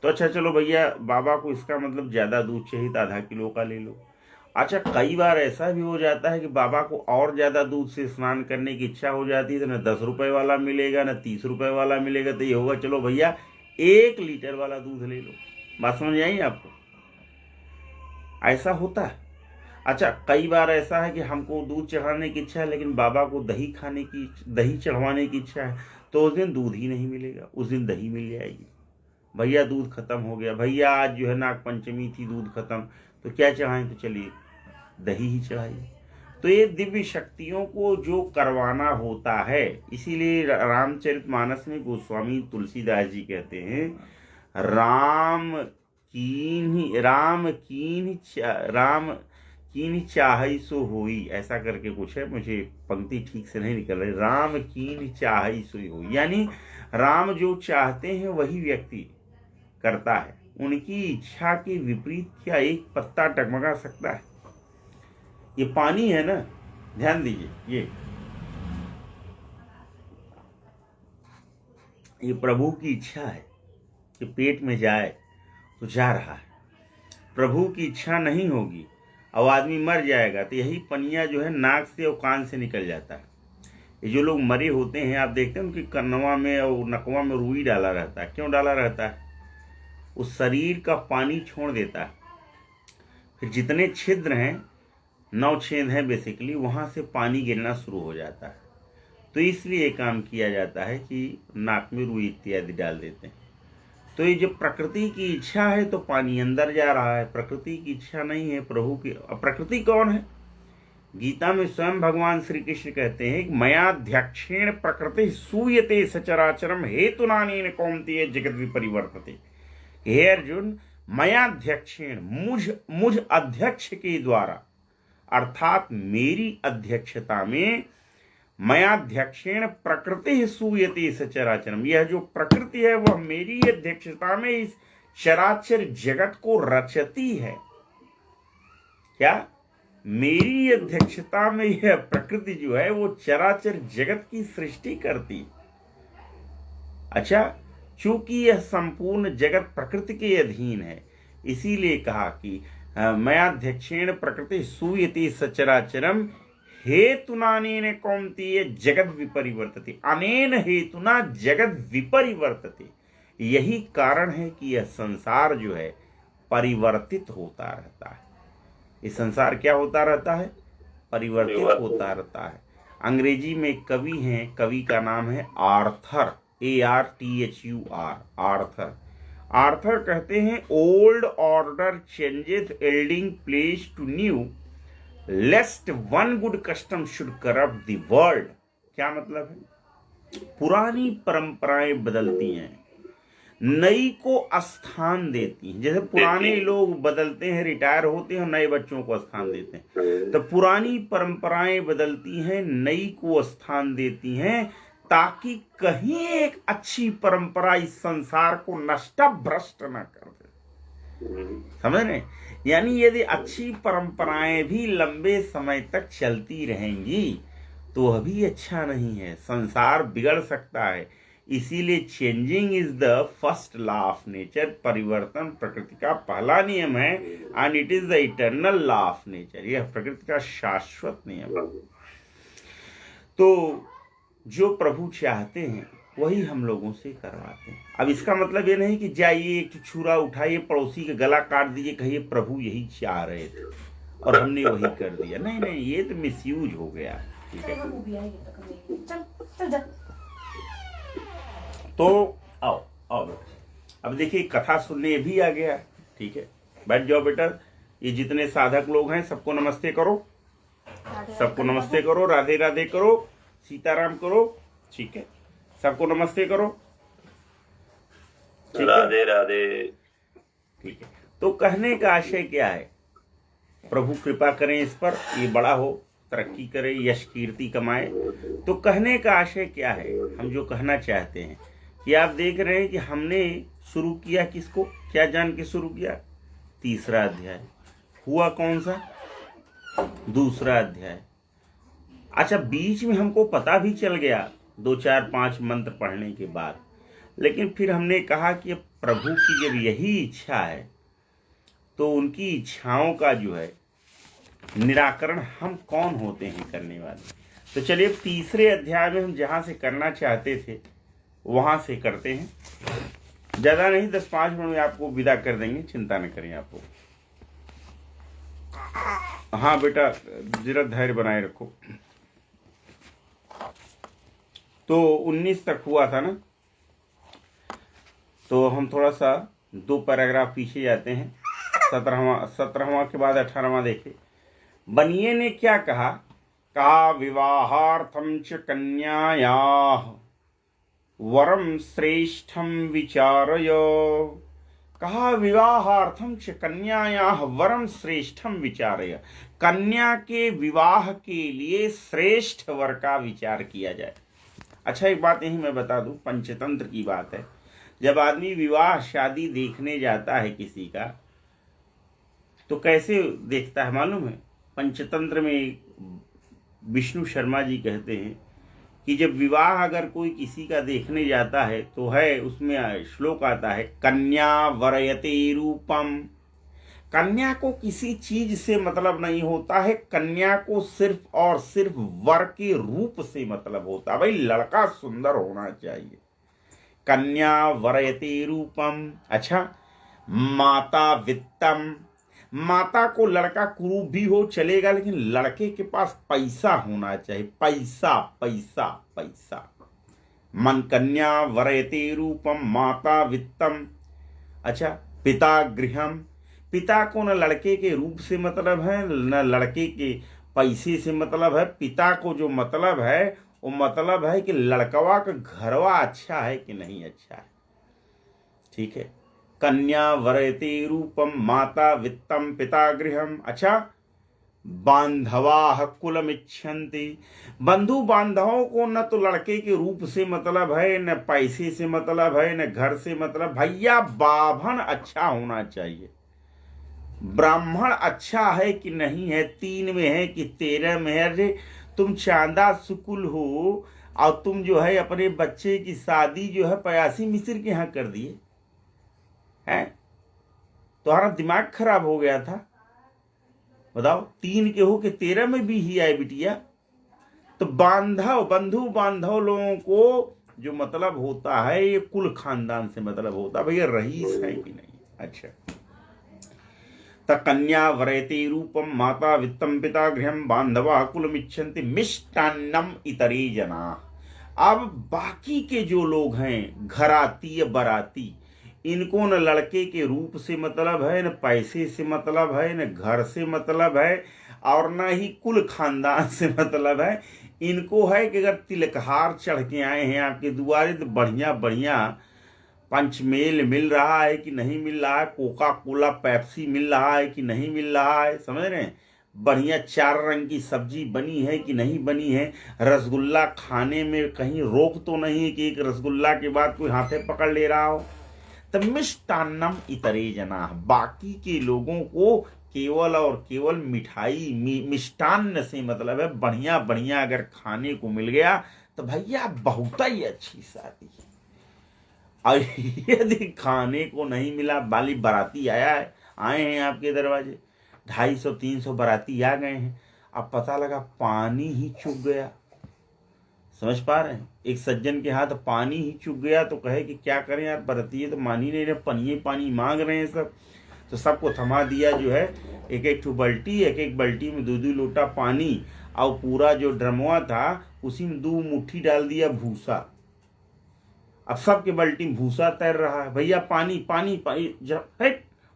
[SPEAKER 1] तो अच्छा चलो भैया, बाबा को इसका मतलब ज़्यादा दूध चाहिए तो आधा किलो का ले लो। अच्छा, कई बार ऐसा भी हो जाता है कि बाबा को और ज़्यादा दूध से स्नान करने की इच्छा हो जाती है, तो न 10 रुपए वाला मिलेगा न 30 रुपए वाला मिलेगा, तो ये होगा चलो भैया 1 लीटर वाला दूध ले लो। बात समझ आई आपको? ऐसा होता है। अच्छा, कई बार ऐसा है कि हमको दूध चढ़ाने की इच्छा है, लेकिन बाबा को दही चढ़वाने की इच्छा है, तो उस दिन दूध ही नहीं मिलेगा, उस दिन दही मिल जाएगी। भैया दूध खत्म हो गया, भैया आज जो है नाग पंचमी थी, दूध खत्म, तो क्या चढ़ाएं? तो चलिए दही ही चढ़ाइए। तो ये दिव्य शक्तियों को जो करवाना होता है, इसीलिए रामचरितमानस में गोस्वामी तुलसीदास जी कहते हैं, राम कीन चाहई सो होई, ऐसा करके कुछ है, मुझे पंक्ति ठीक से नहीं निकल रही। राम कीन चाहई सो होई, यानी राम जो चाहते हैं वही व्यक्ति करता है। उनकी इच्छा के विपरीत क्या एक पत्ता टगमगा सकता है? ये पानी है ना, ध्यान दीजिए, ये प्रभु की इच्छा है कि पेट में जाए तो जा रहा है। प्रभु की इच्छा नहीं होगी अब आदमी मर जाएगा, तो यही पनिया जो है नाक से और कान से निकल जाता है। ये जो लोग मरे होते हैं, आप देखते हैं उनकी कन्नवा में और नकवा में रुई डाला रहता है। क्यों डाला रहता है? उस शरीर का पानी छोड़ देता है। फिर जितने छिद्र हैं, 9 छेद हैं बेसिकली, वहाँ से पानी गिरना शुरू हो जाता है। तो इसलिए काम किया जाता है कि नाक में रुई इत्यादि डाल देते हैं। तो ये जब प्रकृति की इच्छा है तो पानी अंदर जा रहा है, प्रकृति की इच्छा नहीं है प्रभु की। प्रकृति कौन है? गीता में स्वयं भगवान श्री कृष्ण कहते हैं कि मयाध्यक्षेण प्रकृति सूयते सचराचरम हेतुनानेन कौन्तेय जगत विपरिवर्तते। हे अर्जुन, मयाध्यक्षेण मुझ अध्यक्ष के द्वारा, अर्थात मेरी अध्यक्षता में, मयाध्यक्षेण प्रकृति सूयते सचराचरम, यह जो प्रकृति है वह मेरी अध्यक्षता में इस चराचर जगत को रचती है। क्या? मेरी अध्यक्षता में यह प्रकृति जो है वो चराचर जगत की सृष्टि करती। अच्छा, चूंकि यह संपूर्ण जगत प्रकृति के अधीन है, इसीलिए कहा कि मयाध्यक्षेण प्रकृति सूयते सचराचरम हेतुनानेन कौन्तेय जगत विपरिवर्तते, अनेन हेतुना जगत विपरिवर्तते। यही कारण है कि यह संसार जो है परिवर्तित होता रहता है। ये संसार क्या होता रहता है? परिवर्तित होता रहता है। अंग्रेजी में कवि हैं, कवि का नाम है आर्थर, ARTHUR, आर्थर। आर्थर कहते हैं old order changes yielding place to new, lest one good custom should corrupt the world. क्या मतलब है? पुरानी परंपराएं बदलती हैं, नई को स्थान देती हैं। जैसे पुराने लोग बदलते हैं, रिटायर होते हैं और नए बच्चों को स्थान देते हैं, तो पुरानी परंपराएं बदलती हैं, नई को स्थान देती हैं, ताकि कहीं एक अच्छी परंपरा इस संसार को नष्ट भ्रष्ट न कर दे। समझ रहे? यानी यदि अच्छी परंपराएं भी लंबे समय तक चलती रहेंगी तो अभी अच्छा नहीं है, संसार बिगड़ सकता है। इसीलिए changing is the first law of nature, परिवर्तन प्रकृति का पहला नियम है, and it is the eternal law of nature, यह प्रकृति का शाश्वत नियम है। तो जो प्रभु चाहते हैं वही हम लोगों से करवाते हैं। अब इसका मतलब ये नहीं कि जाइए एक छुरा उठाइए पड़ोसी का गला काट दीजिए, कहिए प्रभु यही चाह रहे थे और हमने वही कर दिया। नहीं नहीं, ये तो मिसयूज हो गया। ठीक है, तो आओ आओ, अब देखिए कथा सुनने भी आ गया। ठीक है, बैठ जाओ बेटा। ये जितने साधक लोग हैं सबको नमस्ते करो, सबको नमस्ते करो, राधे राधे करो, सीताराम करो। ठीक है, सबको नमस्ते करो,
[SPEAKER 2] राधे राधे।
[SPEAKER 1] ठीक है, तो कहने का आशय क्या है? प्रभु कृपा करें इस पर, ये बड़ा हो, तरक्की करे, यश कीर्ति कमाए। तो कहने का आशय क्या है? हम जो कहना चाहते हैं कि आप देख रहे हैं कि हमने शुरू किया किसको, क्या जान के शुरू किया? तीसरा अध्याय। हुआ कौन सा? दूसरा अध्याय। अच्छा, बीच में हमको पता भी चल गया 2 4 5 मंत्र पढ़ने के बाद, लेकिन फिर हमने कहा कि प्रभु की जब यही इच्छा है तो उनकी इच्छाओं का जो है निराकरण हम कौन होते हैं करने वाले। तो चलिए तीसरे अध्याय में हम जहां से करना चाहते थे वहां से करते हैं। ज्यादा नहीं, 10-5 मिनट में आपको विदा कर देंगे, चिंता न करें आपको। हाँ बेटा, जरा धैर्य बनाए रखो। तो 19 तक हुआ था ना, तो हम थोड़ा सा 2 पैराग्राफ पीछे जाते हैं। 17वां के बाद 18वां देखे। बनिए ने क्या कहा? कहा विवाहार्थम च कन्यायाः वरम श्रेष्ठम विचारय। कहा विवाहार्थम च कन्यायाः वरम श्रेष्ठम विचारय। कन्या के विवाह के लिए श्रेष्ठ वर का विचार किया जाए। अच्छा, एक बात यही मैं बता दूं, पंचतंत्र की बात है। जब आदमी विवाह शादी देखने जाता है किसी का, तो कैसे देखता है मालूम है? पंचतंत्र में विष्णु शर्मा जी कहते हैं कि जब विवाह अगर कोई किसी का देखने जाता है तो है, उसमें श्लोक आता है कन्या वरयते रूपम। कन्या को किसी चीज से मतलब नहीं होता है, कन्या को सिर्फ और सिर्फ वर के रूप से मतलब होता है। भाई लड़का सुंदर होना चाहिए। कन्या वरयते रूपम। अच्छा, माता वित्तम। माता को लड़का कुरूप भी हो चलेगा, लेकिन लड़के के पास पैसा होना चाहिए। पैसा पैसा पैसा। मन कन्या वरयते रूपम माता वित्तम। अच्छा, पिता गृहम। पिता को न लड़के के रूप से मतलब है, न लड़के के पैसे से मतलब है। पिता को जो मतलब है वो मतलब है कि लड़कवा का घरवा अच्छा है कि नहीं अच्छा है। ठीक है, कन्या वरयते रूपम माता वित्तम पिता गृहम। अच्छा, बांधवाः कुलमिच्छन्ति। बंधु बांधवों को न तो लड़के के रूप से मतलब है, न पैसे से मतलब है, न घर से मतलब। भैया बाभन अच्छा होना चाहिए। ब्राह्मण अच्छा है कि नहीं है, 3 में है कि 13 में है। अरे तुम चांदा सुकुल हो और तुम जो है अपने बच्चे की शादी जो है पयासी मिस्र के यहाँ कर दिए हैं। तुम्हारा दिमाग खराब हो गया था। बताओ, 3 के हो कि 13 में भी ही आए बिटिया। तो बंधु बांधव लोगों को जो मतलब होता है ये कुल खानदान से मतलब होता है। भैया रईस है कि नहीं। अच्छा, कन्या वरयते रूपम माता वित्तम पिता गृहम बांधवा कुलमिच्छन्ति मिष्टान्नम इतरे जना। अब बाकी के जो लोग हैं घराती या बराती, इनको न लड़के के रूप से मतलब है, न पैसे से मतलब है, न घर से मतलब है, और न ही कुल खानदान से मतलब है। इनको है कि अगर तिलकहार चढ़ के आए हैं आपके दुआरे तो बढ़िया बढ़िया पंचमेल मिल रहा है कि नहीं मिल रहा है, कोका कोला पेप्सी मिल रहा है कि नहीं मिल रहा है, समझ रहे हैं, बढ़िया 4 रंग की सब्जी बनी है कि नहीं बनी है, रसगुल्ला खाने में कहीं रोक तो नहीं है कि एक रसगुल्ला के बाद कोई हाथे पकड़ ले रहा हो। तब मिष्टान्नम इतरे जना, बाकी के लोगों को केवल और केवल मिठाई मिष्टान्न से मतलब है। बढ़िया बढ़िया अगर खाने को मिल गया तो भैया बहुत ही अच्छी शादी। और यदि खाने को नहीं मिला, बाली बाराती आए हैं आपके दरवाजे, 250-300 बाराती आ गए हैं, अब पता लगा पानी ही चुक गया। समझ पा रहे हैं, एक सज्जन के हाथ पानी ही चुक गया तो कहे कि क्या करें यार, बाराती तो मान ही नहीं रहे, पानी मांग रहे हैं सब। तो सबको थमा दिया जो है, एक एक बल्टी, एक बल्टी में 2-2 लोटा पानी, और पूरा जो ड्रमवा था उसी में 2 मुट्ठी डाल दिया भूसा। अब सबके बाल्टी में भूसा तैर रहा है। भैया पानी पानी पानी,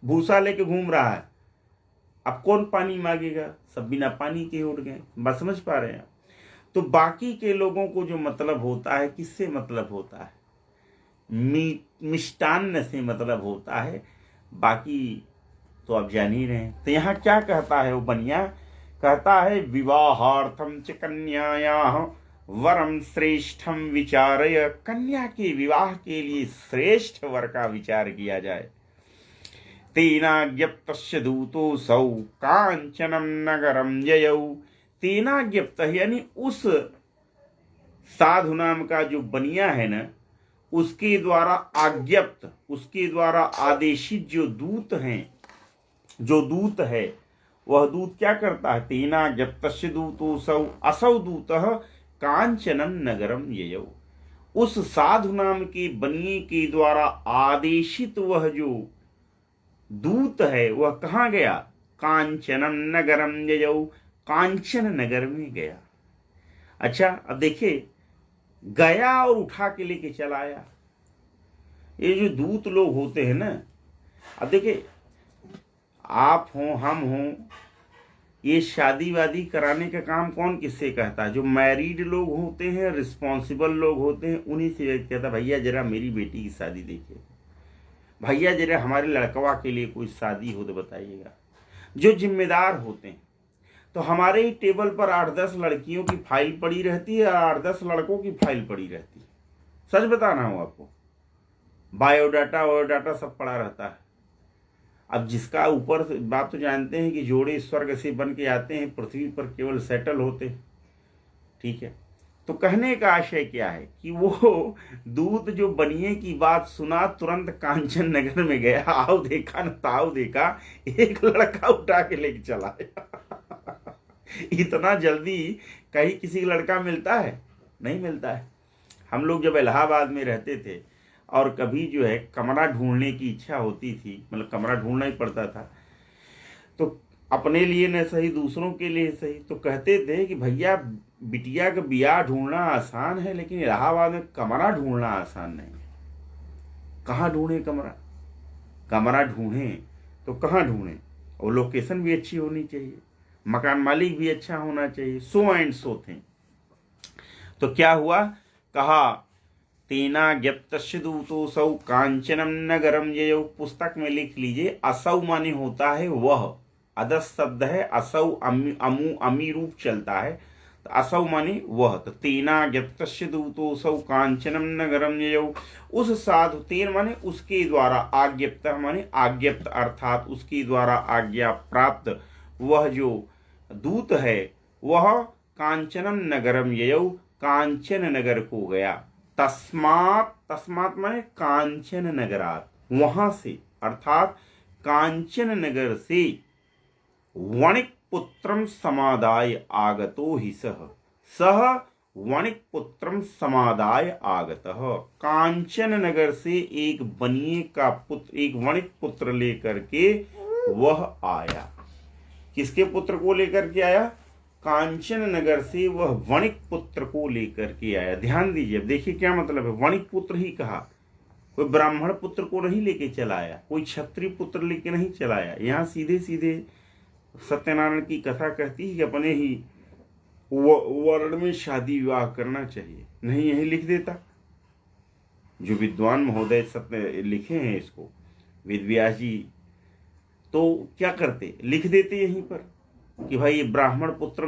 [SPEAKER 1] भूसा लेके घूम रहा है। अब कौन पानी मांगेगा, सब बिना पानी के उड़ गए। बस समझ पा रहे हैं। तो बाकी के लोगों को जो मतलब होता है, किससे मतलब होता है, मिष्टान्न से मतलब होता है। बाकी तो आप जान ही रहे हैं। तो यहाँ क्या कहता है वो बनिया, कहता है विवाहार्थम च कन्यायाः वरम श्रेष्ठम विचारय, कन्या के विवाह के लिए श्रेष्ठ वर का विचार किया जाए। तेनाज्ञप्तस्य दूतो सौ कांचनम नगरम जयौ, तेनाज्ञप्त यानी उस साधु नाम का जो बनिया है ना, उसके द्वारा आज्ञप्त, उसके द्वारा आदेशित जो दूत हैं, जो दूत है वह दूत क्या करता है, तेनाज्ञप्तस्य दूतो सौ असौ दूतः कांचनम नगरम ययौ, उस साधु नाम के बनिए के द्वारा आदेशित वह जो दूत है वह कहाँ गया, कांचनम नगरम ययौ, कांचन नगर में गया। अच्छा, अब देखिए, गया और उठा के लेके चला आया। ये जो दूत लोग होते हैं ना, अब देखिए, आप हो हम हो, ये शादी वादी कराने का काम कौन किससे कहता है, जो मैरिड लोग होते हैं, रिस्पॉन्सिबल लोग होते हैं, उन्हीं से कहता भैया जरा मेरी बेटी की शादी देखिए, भैया जरा हमारे लड़कवा के लिए कोई शादी हो तो बताइएगा। जो जिम्मेदार होते हैं, तो हमारे ही टेबल पर 8-10 लड़कियों की फाइल पड़ी रहती है और 8-10 लड़कों की फाइल पड़ी रहती है। सच बताना हो आपको, बायोडाटा सब पड़ा रहता है। अब जिसका ऊपर बात तो जानते हैं कि जोड़े स्वर्ग से बन के आते हैं, पृथ्वी पर केवल सेटल होते हैं, ठीक है। तो कहने का आशय क्या है कि वो दूत जो बनिए की बात सुना, तुरंत कांचन नगर में गया, आओ देखा न ताओ देखा, एक लड़का उठा के लेके चला आया। इतना जल्दी कहीं किसी लड़का मिलता है, नहीं मिलता है। हम लोग जब इलाहाबाद में रहते थे और कभी जो है कमरा ढूंढने की इच्छा होती थी, मतलब कमरा ढूंढना ही पड़ता था, तो अपने लिए न सही दूसरों के लिए सही, तो कहते थे कि भैया बिटिया का ब्याह ढूंढना आसान है, लेकिन इलाहाबाद में कमरा ढूंढना आसान नहीं है। कहाँ ढूंढे कमरा ढूंढें तो कहाँ ढूंढें, और लोकेशन भी अच्छी होनी चाहिए, मकान मालिक भी अच्छा होना चाहिए, सो एंड सो थे। तो क्या हुआ, कहा तेनाज्ञप्तस्य दूतोऽसौ कांचनम नगरम ययौ। पुस्तक में लिख लीजिए, असौ माने होता है वह, अदस शब्द है, असौ अमी रूप चलता है, असौ माने वह, तो तेना ज्ञप्तस्य दूतोऽसौ कांचनम नगरम ययौ, उस साधु, तेन माने उसके द्वारा, आज्ञप्त माने आज्ञप्त अर्थात उसके द्वारा आज्ञा प्राप्त वह जो दूत है वह कांचनम नगरम ययौ, कांचन नगर को गया। तस्मात्, तस्मात् माने कांचन नगरात, वहां से अर्थात कांचन नगर से वणिक पुत्रम समादाय आगतो ही सह, सह वणिक पुत्रम समादाय आगतः, कांचन नगर से एक बनिए का पुत्र, एक वणिक पुत्र लेकर के वह आया। किसके पुत्र को लेकर के आया? कांचन नगर से वह वणिक पुत्र को लेकर के आया। ध्यान दीजिए, देखिए क्या मतलब है, वणिक पुत्र ही कहा, कोई ब्राह्मण पुत्र को नहीं लेके चलाया, कोई क्षत्रिय पुत्र लेके नहीं चलाया। यहाँ सीधे सीधे सत्यनारायण की कथा कहती है कि अपने ही वर्ण में शादी विवाह करना चाहिए, नहीं यही लिख देता। जो विद्वान महोदय सत्य लिखे हैं इसको, वेद व्यास जी, तो क्या करते, लिख देते यहीं पर कि भाई ये ब्राह्मण पुत्र,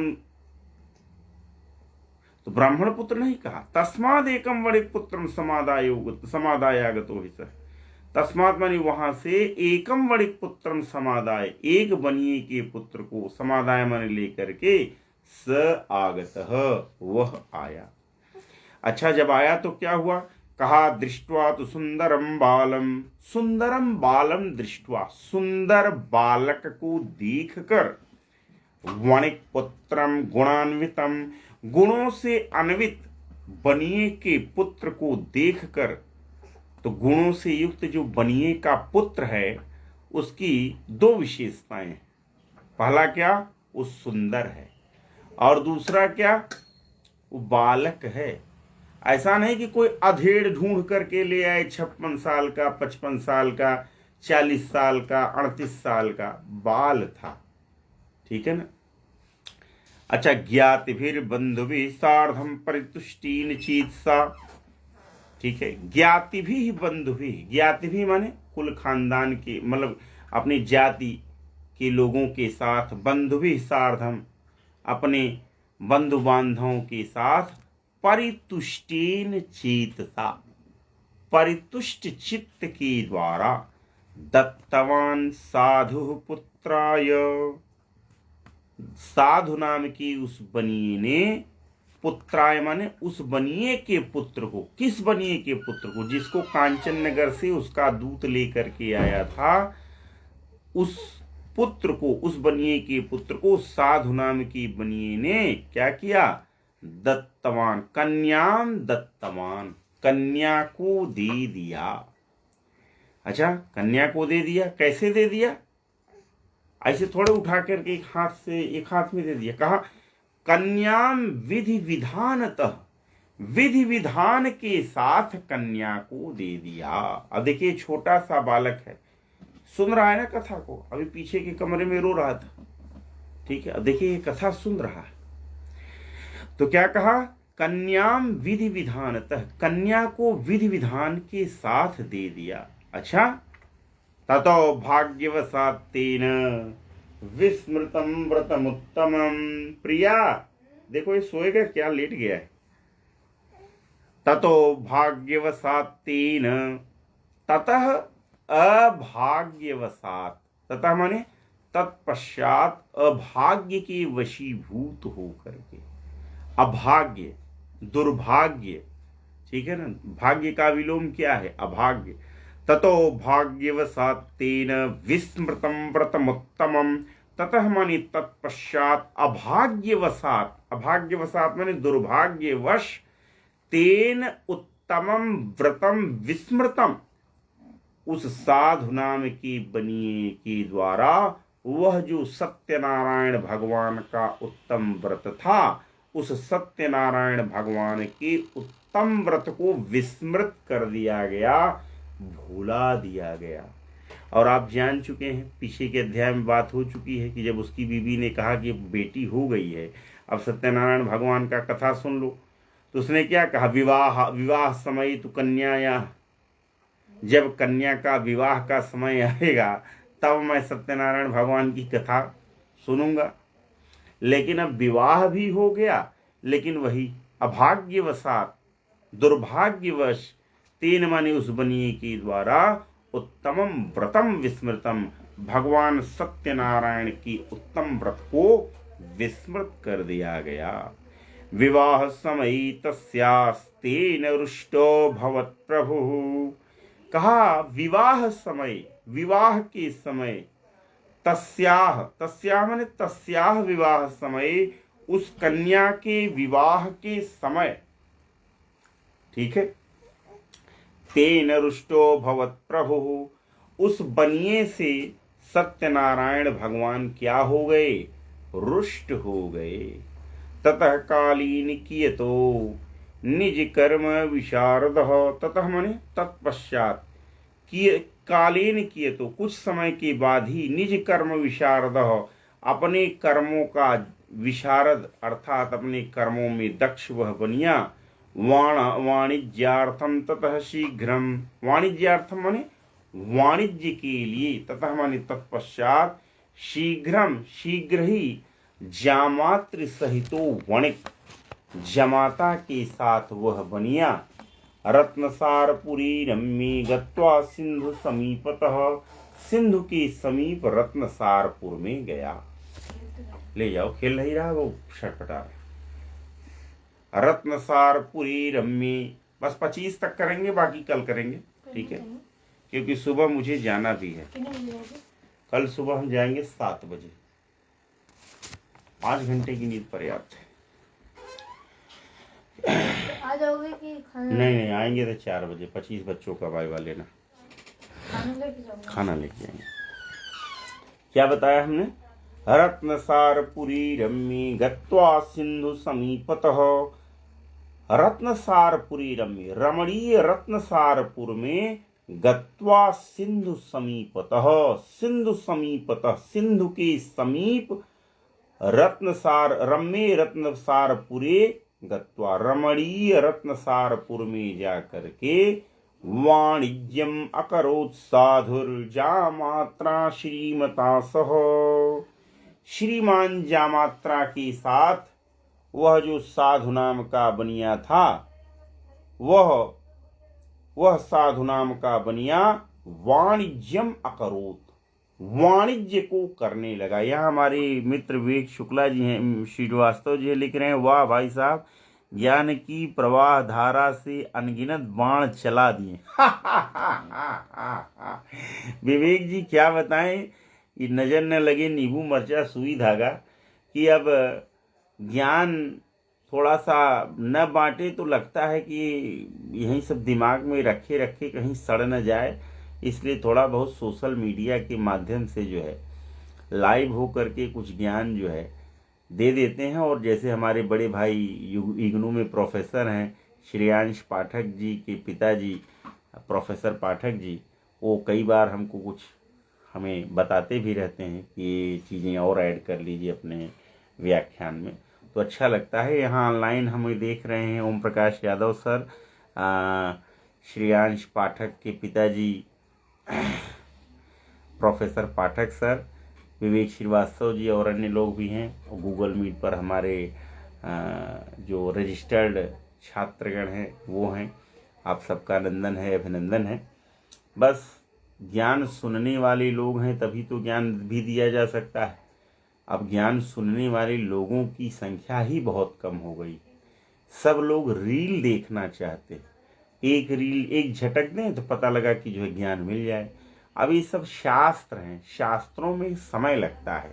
[SPEAKER 1] तो ब्राह्मण पुत्र नहीं कहा। तस्माद एकम वणिक पुत्रम समादायागतो ही सह, तस्मात मानी वहां से एकम वणिक पुत्रम समादाय, एक बनिए के पुत्र को, समादाय माने लेकर के, स आगतः वह आया। अच्छा जब आया तो क्या हुआ? कहा दृष्ट्वा तो सुंदरम बालम, सुंदरम बालम दृष्ट्वा, सुंदर बालक को देखकर, वणिक पुत्रम गुणान्वितम, गुणों से अन्वित बनिए के पुत्र को देखकर, तो गुणों से युक्त जो बनिए का पुत्र है उसकी दो विशेषताएं हैं। पहला क्या? वो सुंदर है, और दूसरा क्या? वो बालक है। ऐसा नहीं कि कोई अधेड़ ढूंढ करके ले आए 56 साल का, 55 साल का, 40 साल का, 38 साल का, बाल था। ठीक है ना? अच्छा, ज्ञातिभिर बंधुभिः सार्धम परितुष्टीन चेतसा, ठीक है, ज्ञाति भी बंधु भी, ज्ञाति भी माने कुल खानदान के, मतलब अपनी जाति के लोगों के साथ, बंधु भी सार्धम, अपने बंधु बांधवों के साथ, परितुष्टेन चेतसा, परितुष्ट चित्त के द्वारा, दत्तवान साधु पुत्राय, साधु नाम की उस बनिए ने, पुत्राय माने उस बनिए के पुत्र को, किस बनिए के पुत्र को? जिसको कांचन नगर से उसका दूत लेकर के आया था, उस पुत्र को, उस बनिए के पुत्र को साधु नाम की बनिए ने क्या किया? दत्तवान, कन्याम दत्तवान, कन्या को दे दिया। अच्छा, कन्या को दे दिया, कैसे दे दिया? ऐसे थोड़े उठा करके एक हाथ से एक हाथ में दे दिया। कहा कन्याम विधि विधानतः, विधि विधान के साथ कन्या को दे दिया। अब देखिए छोटा सा बालक है, सुन रहा है ना कथा को, अभी पीछे के कमरे में रो रहा था। ठीक है, अब देखिए ये कथा सुन रहा है, तो क्या कहा? कन्याम विधि विधानतः, कन्या को विधि विधान के साथ दे दिया। अच्छा, ततो भाग्यवशात् तेन विस्मृतम व्रतमुत्तमम, प्रिया, देखो ये सोएगा क्या, लेट गया है। ततो भाग्यवशात् तेन, ततः अभाग्यवशात्, ततः माने तत्पश्चात, अभाग्य के वशीभूत होकर के, अभाग्य, दुर्भाग्य, ठीक है ना, भाग्य का विलोम क्या है? अभाग्य। ततो भाग्यवशात् तेन विस्मृतम व्रतमुत्तमम, ततः माने तत्पश्चात, अभाग्यवशात्, अभाग्यवशात् माने दुर्भाग्यवश, तेन उत्तमम व्रतम विस्मृतम, उस साधु नाम की बनिए के द्वारा वह जो सत्यनारायण भगवान का उत्तम व्रत था, उस सत्यनारायण भगवान के उत्तम व्रत को विस्मृत कर दिया गया, भुला दिया गया। और आप जान चुके हैं, पीछे के अध्याय में बात हो चुकी है कि जब उसकी बीवी ने कहा कि बेटी हो गई है, अब सत्यनारायण भगवान का कथा सुन लो, तो उसने क्या कहा? विवाह, विवाह समय तो कन्याया, जब कन्या का विवाह का समय आएगा तब मैं सत्यनारायण भगवान की कथा सुनूंगा। लेकिन अब विवाह भी हो गया, लेकिन वही अभाग्यवशात दुर्भाग्यवश तेन माने उस बनिए के द्वारा उत्तमम व्रतम विस्मृतम, भगवान सत्यनारायण की उत्तम व्रत को विस्मृत कर दिया गया। विवाह समय तस्यास्तेन रुष्टो भवत प्रभु। कहा विवाह समय, विवाह के समय, तस्याह, तस्याह माने तस्याह विवाह समय, उस कन्या के विवाह के समय, ठीक है, तेन रुष्टो भवत प्रभु, उस बनिए से सत्यनारायण भगवान क्या हो गए, रुष्ट हो गए। ततः कालीन कियतो निज कर्म विशारद, ततः माने तत्पश्चात, कालीन कियतो कुछ समय के बाद ही, निज कर्म विशारद, अपने कर्मों का विशारद अर्थात अपने कर्मों में दक्ष वह बनिया, वाणिज्यार्थम ततः शीघ्रम, वाणिज्यार्थम माने वाणिज्य के लिए, ततः माने तत्पश्चात, शीघ्रम शीघ्र ही, जामात्र सहितो वणिक, जमाता के साथ वह बनिया, रत्नसारपुरी रम्ये गत्वा सिंधु समीपतः, सिंधु के समीप रत्नसारपुर में गया। ले जाओ, खेल नहीं रहा वो छटपटा। रत्नसारपुरी रम्ये, बस 25 तक करेंगे, बाकी कल करेंगे, ठीक है, क्योंकि सुबह मुझे जाना भी है। कल सुबह हम जाएंगे 7 बजे, 5 घंटे की नींद पर्याप्त है।
[SPEAKER 3] आ जाओगे कि खाना?
[SPEAKER 1] नहीं आएंगे तो 4 बजे। 25 बच्चों का वाइवा लेना, खाना लेके आएंगे। क्या बताया हमने, रत्नसारपुरी रम्ये गत्वा सिंधु समीपतः, रत्नसारपुरी रम्ये, रमणीय रत्नसारपुर में, गत्वा सिंधु समीपतः, सिंधु समीपतः, सिंधु के समीप, रत्नसार रम्ये रत्नसारपुरे गत्वा, रमणीय रत्नसारपुर में जा करके, वाणिज्यम अकरोत् साधुर्जामात्रा श्रीमता सह, श्रीमान जामात्रा के साथ वह जो साधु नाम का बनिया था, वह साधु नाम का बनिया वाणिज्यम अकरोत्, वाणिज्य को करने लगा। यहाँ हमारे मित्र विवेक शुक्ला जी हैं, श्रीवास्तव जी लिख रहे हैं, वाह भाई साहब, ज्ञान की प्रवाह धारा से अनगिनत बाण चला दिए। विवेक जी क्या बताएं, ये नजर न लगे नींबू मरचा सुई धागा, कि अब ज्ञान थोड़ा सा न बांटे तो लगता है कि यही सब दिमाग में रखे रखे कहीं सड़ न जाए, इसलिए थोड़ा बहुत सोशल मीडिया के माध्यम से जो है लाइव हो करके कुछ ज्ञान जो है दे देते हैं। और जैसे हमारे बड़े भाई इग्नू में प्रोफेसर हैं श्रेयांश पाठक जी के पिताजी प्रोफेसर पाठक जी, वो कई बार हमको कुछ हमें बताते भी रहते हैं कि ये चीज़ें और ऐड कर लीजिए अपने व्याख्यान में, तो अच्छा लगता है। यहाँ ऑनलाइन हमें देख रहे हैं ओम प्रकाश यादव सर, श्रेयांश पाठक के पिताजी प्रोफेसर पाठक सर, विवेक श्रीवास्तव जी और अन्य लोग भी हैं। गूगल मीट पर हमारे जो रजिस्टर्ड छात्रगण हैं वो हैं। आप सबका नंदन है, अभिनंदन है। बस ज्ञान सुनने वाले लोग हैं तभी तो ज्ञान भी दिया जा सकता है। अब ज्ञान सुनने वाले लोगों की संख्या ही बहुत कम हो गई। सब लोग रील देखना चाहते हैं, एक रील एक झटक दें तो पता लगा कि जो है ज्ञान मिल जाए। अब ये सब शास्त्र हैं, शास्त्रों में समय लगता है,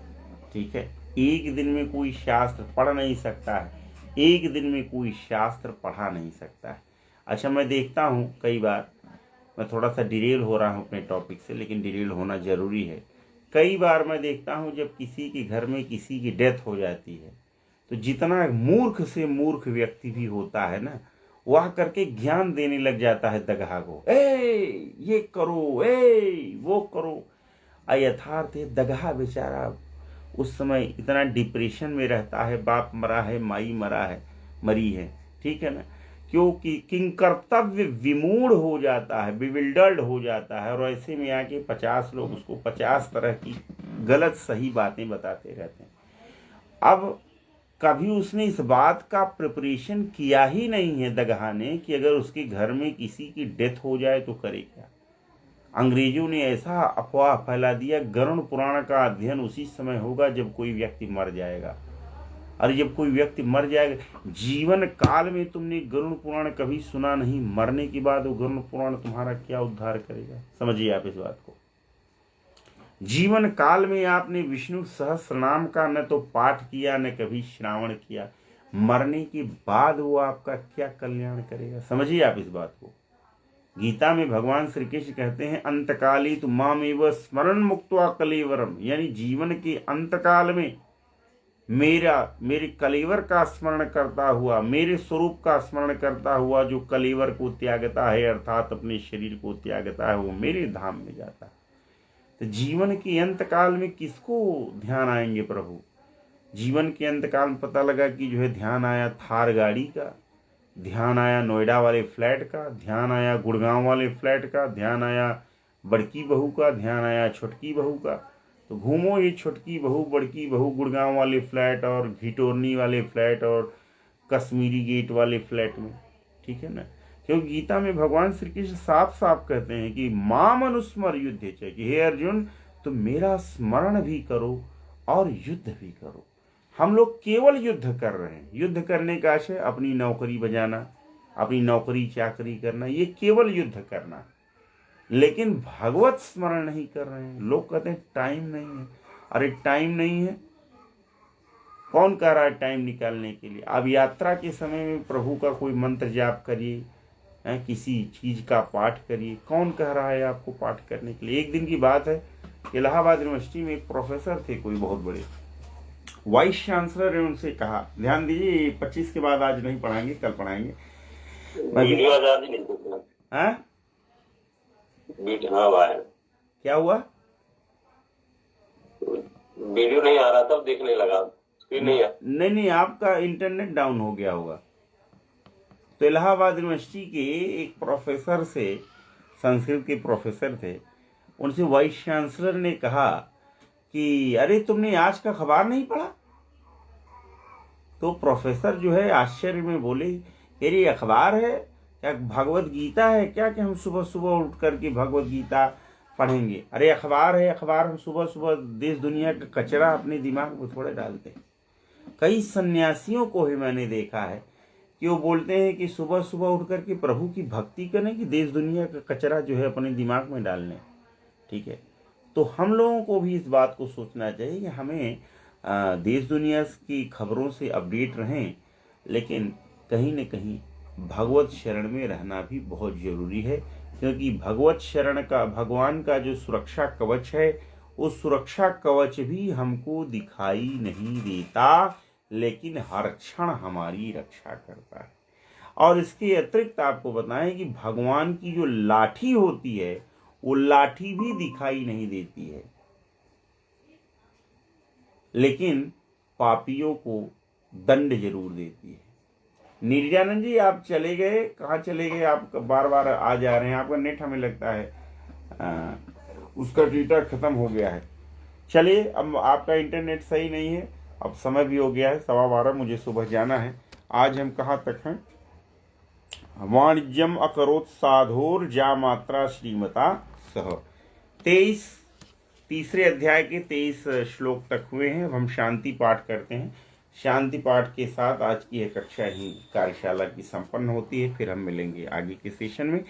[SPEAKER 1] ठीक है। एक दिन में कोई शास्त्र पढ़ नहीं सकता है, एक दिन में कोई शास्त्र पढ़ा नहीं सकता है। अच्छा, मैं देखता हूँ कई बार, मैं थोड़ा सा डिरेल हो रहा हूँ अपने टॉपिक से, लेकिन डिरेल होना जरूरी है। कई बार मैं देखता हूँ जब किसी के घर में किसी की डेथ हो जाती है तो जितना मूर्ख से मूर्ख व्यक्ति भी होता है ना, वह करके ज्ञान देने लग जाता है दगहा को, ये करो, वो करो। यथार्थ है दगहा बेचारा उस समय इतना डिप्रेशन में रहता है, बाप मरा है, माई मरी है, ठीक है ना, क्योंकि किंकर्तव्य विमूढ़ हो जाता है, बिविल्डर्ड हो जाता है। और ऐसे में आके 50 लोग उसको 50 तरह की गलत सही बातें बताते रहते हैं। अब कभी उसने इस बात का प्रिपरेशन किया ही नहीं है दगहा ने कि अगर उसके घर में किसी की डेथ हो जाए तो करे क्या। अंग्रेजों ने ऐसा अफवाह फैला दिया, गरुड़ पुराण का अध्ययन उसी समय होगा जब कोई व्यक्ति मर जाएगा। और जब कोई व्यक्ति मर जाएगा, जीवन काल में तुमने गरुड़ पुराण कभी सुना नहीं, मरने के बाद वो गरुड़ पुराण तुम्हारा क्या उद्धार करेगा। समझिए आप इस बात को। जीवन काल में आपने विष्णु सहस्रनाम का न तो पाठ किया न कभी श्रावण किया, मरने के बाद वो आपका क्या कल्याण करेगा। समझिए आप इस बात को। गीता में भगवान श्री कृष्ण कहते हैं अंतकाली तो मामेव स्मरण मुक्त्वा कलेवरम, यानी जीवन के अंतकाल में मेरे कलेवर का स्मरण करता हुआ, मेरे स्वरूप का स्मरण करता हुआ जो कलेवर को त्यागता है अर्थात अपने शरीर को त्यागता है, वो मेरे धाम में जाता है। तो जीवन के अंतकाल में किसको ध्यान आएंगे प्रभु। जीवन के अंतकाल में पता लगा कि जो है ध्यान आया थार गाड़ी का, ध्यान आया नोएडा वाले फ्लैट का, ध्यान आया गुड़गांव वाले फ्लैट का, ध्यान आया बड़की बहू का, ध्यान आया छोटकी बहू का। तो घूमो ये छोटकी बहू बड़की बहू गुड़गांव वाले फ्लैट और घिटोरनी वाले फ्लैट और कश्मीरी गेट वाले फ्लैट में, ठीक है ना। क्योंकि गीता में भगवान श्री कृष्ण साफ साफ कहते हैं कि माम अनुस्मर युद्धे च, कि हे अर्जुन तुम मेरा स्मरण भी करो और युद्ध भी करो। हम लोग केवल युद्ध कर रहे हैं। युद्ध करने का आशय अपनी नौकरी बजाना, अपनी नौकरी चाकरी करना, ये केवल युद्ध करना है, लेकिन भगवत स्मरण नहीं कर रहे हैं। लोग कहते हैं टाइम नहीं है। अरे टाइम नहीं है, कौन कह रहा है टाइम निकालने के लिए। अब यात्रा के समय में प्रभु का कोई मंत्र जाप करिए, किसी चीज का पाठ करिए, कौन कह रहा है आपको पाठ करने के लिए। एक दिन की बात है, इलाहाबाद यूनिवर्सिटी में एक प्रोफेसर थे कोई बहुत बड़े, वाइस चांसलर ने उनसे कहा, ध्यान दीजिए 25 के बाद आज नहीं पढ़ाएंगे, कल पढ़ाएंगे। क्या हुआ,
[SPEAKER 2] वीडियो नहीं आ रहा था, देखने लगा,
[SPEAKER 1] नहीं आपका इंटरनेट डाउन हो गया होगा। तो इलाहाबाद यूनिवर्सिटी के एक प्रोफेसर से, संस्कृत के प्रोफेसर थे, उनसे वाइस चांसलर ने कहा कि अरे तुमने आज का अखबार नहीं पढ़ा। तो प्रोफेसर जो है आश्चर्य में बोले, अरे अखबार है क्या, भगवत गीता है क्या कि हम सुबह सुबह उठ करके भगवत गीता पढ़ेंगे। अरे अखबार है, अखबार हम सुबह सुबह देश दुनिया का कचरा अपने दिमाग में थोड़े डालते हैं। कई सन्यासियों को ही मैंने देखा है कि वो बोलते हैं कि सुबह सुबह उठ करके प्रभु की भक्ति करें कि देश दुनिया का कचरा जो है अपने दिमाग में डालने। ठीक है, तो हम लोगों को भी इस बात को सोचना चाहिए कि हमें देश दुनिया की खबरों से अपडेट रहें, लेकिन कहीं न कहीं भगवत शरण में रहना भी बहुत जरूरी है। क्योंकि भगवत शरण का, भगवान का जो सुरक्षा कवच है, वो सुरक्षा कवच भी हमको दिखाई नहीं देता, लेकिन हर क्षण हमारी रक्षा करता है। और इसके अतिरिक्त आपको बताएं कि भगवान की जो लाठी होती है, वो लाठी भी दिखाई नहीं देती है, लेकिन पापियों को दंड जरूर देती है। निर्जानंद जी आप चले गए, कहाँ चले गए, आप बार बार आ जा रहे हैं। आपका नेट हमें लगता है उसका डेटा खत्म हो गया है। चलिए, अब आपका इंटरनेट सही नहीं है, अब समय भी हो गया है 12:15, मुझे सुबह जाना है। आज हम कहाँ तक हैं, वाणिज्यम अकरोत् साधोर जा मात्रा श्रीमता सह। 23 तीसरे अध्याय के 23 श्लोक तक हुए हैं। अब हम शांति पाठ करते हैं। शांति पाठ के साथ आज की यह कक्षा ही कार्यशाला की संपन्न होती है। फिर हम मिलेंगे आगे के सेशन में।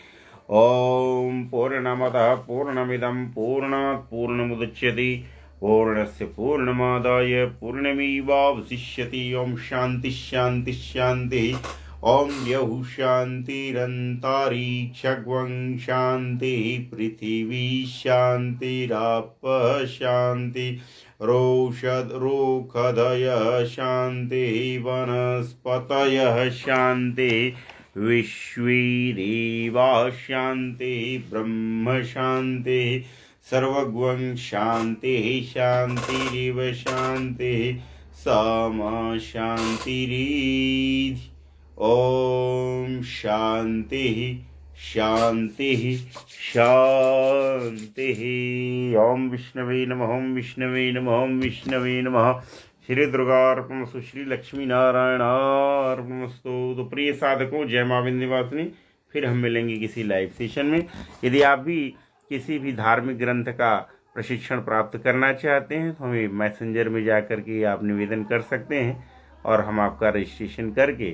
[SPEAKER 1] ओम पूर्णमदः पूर्णमिदं पूर्णात् पूर्णमुदच्यते पूर्णस्य पूर्णमादाय पूर्णमेवावशिष्यते। ओम शांति शांति शांति। ओम यहुः शान्तिरन्तरिक्षं शान्तिः पृथिवी शान्तिरापः शान्तिः रोषधयः शान्तिः वनस्पतयः शान्तिः विश्वे देवाः शान्तिः ब्रह्म शान्तिः सर्वगं शान्तिः शान्तिरेव शान्तिः सा शान्तिरिति। ओम शांति शांति शांति। ओम विष्णवे नमः, ओम विष्णवे नमः, ओम विष्णवे नमः। श्री दुर्गा अर्पणमस्तु, श्री लक्ष्मी नारायण अर्पणमस्तु। तो प्रिय साधकों, जय मां विंध्यवासिनी। फिर हम मिलेंगे किसी लाइव सेशन में। यदि आप भी किसी भी धार्मिक ग्रंथ का प्रशिक्षण प्राप्त करना चाहते हैं तो हमें मैसेंजर में जा कर के आप निवेदन कर सकते हैं और हम आपका रजिस्ट्रेशन करके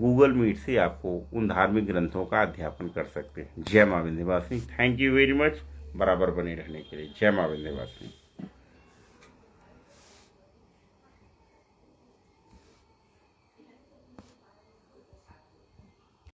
[SPEAKER 1] गूगल मीट से आपको उन धार्मिक ग्रंथों का अध्यापन कर सकते हैं। जय मां Vindhyavasini. Thank you very much, बराबर बने रहने के लिए। जय मां विंध्यवासिनी।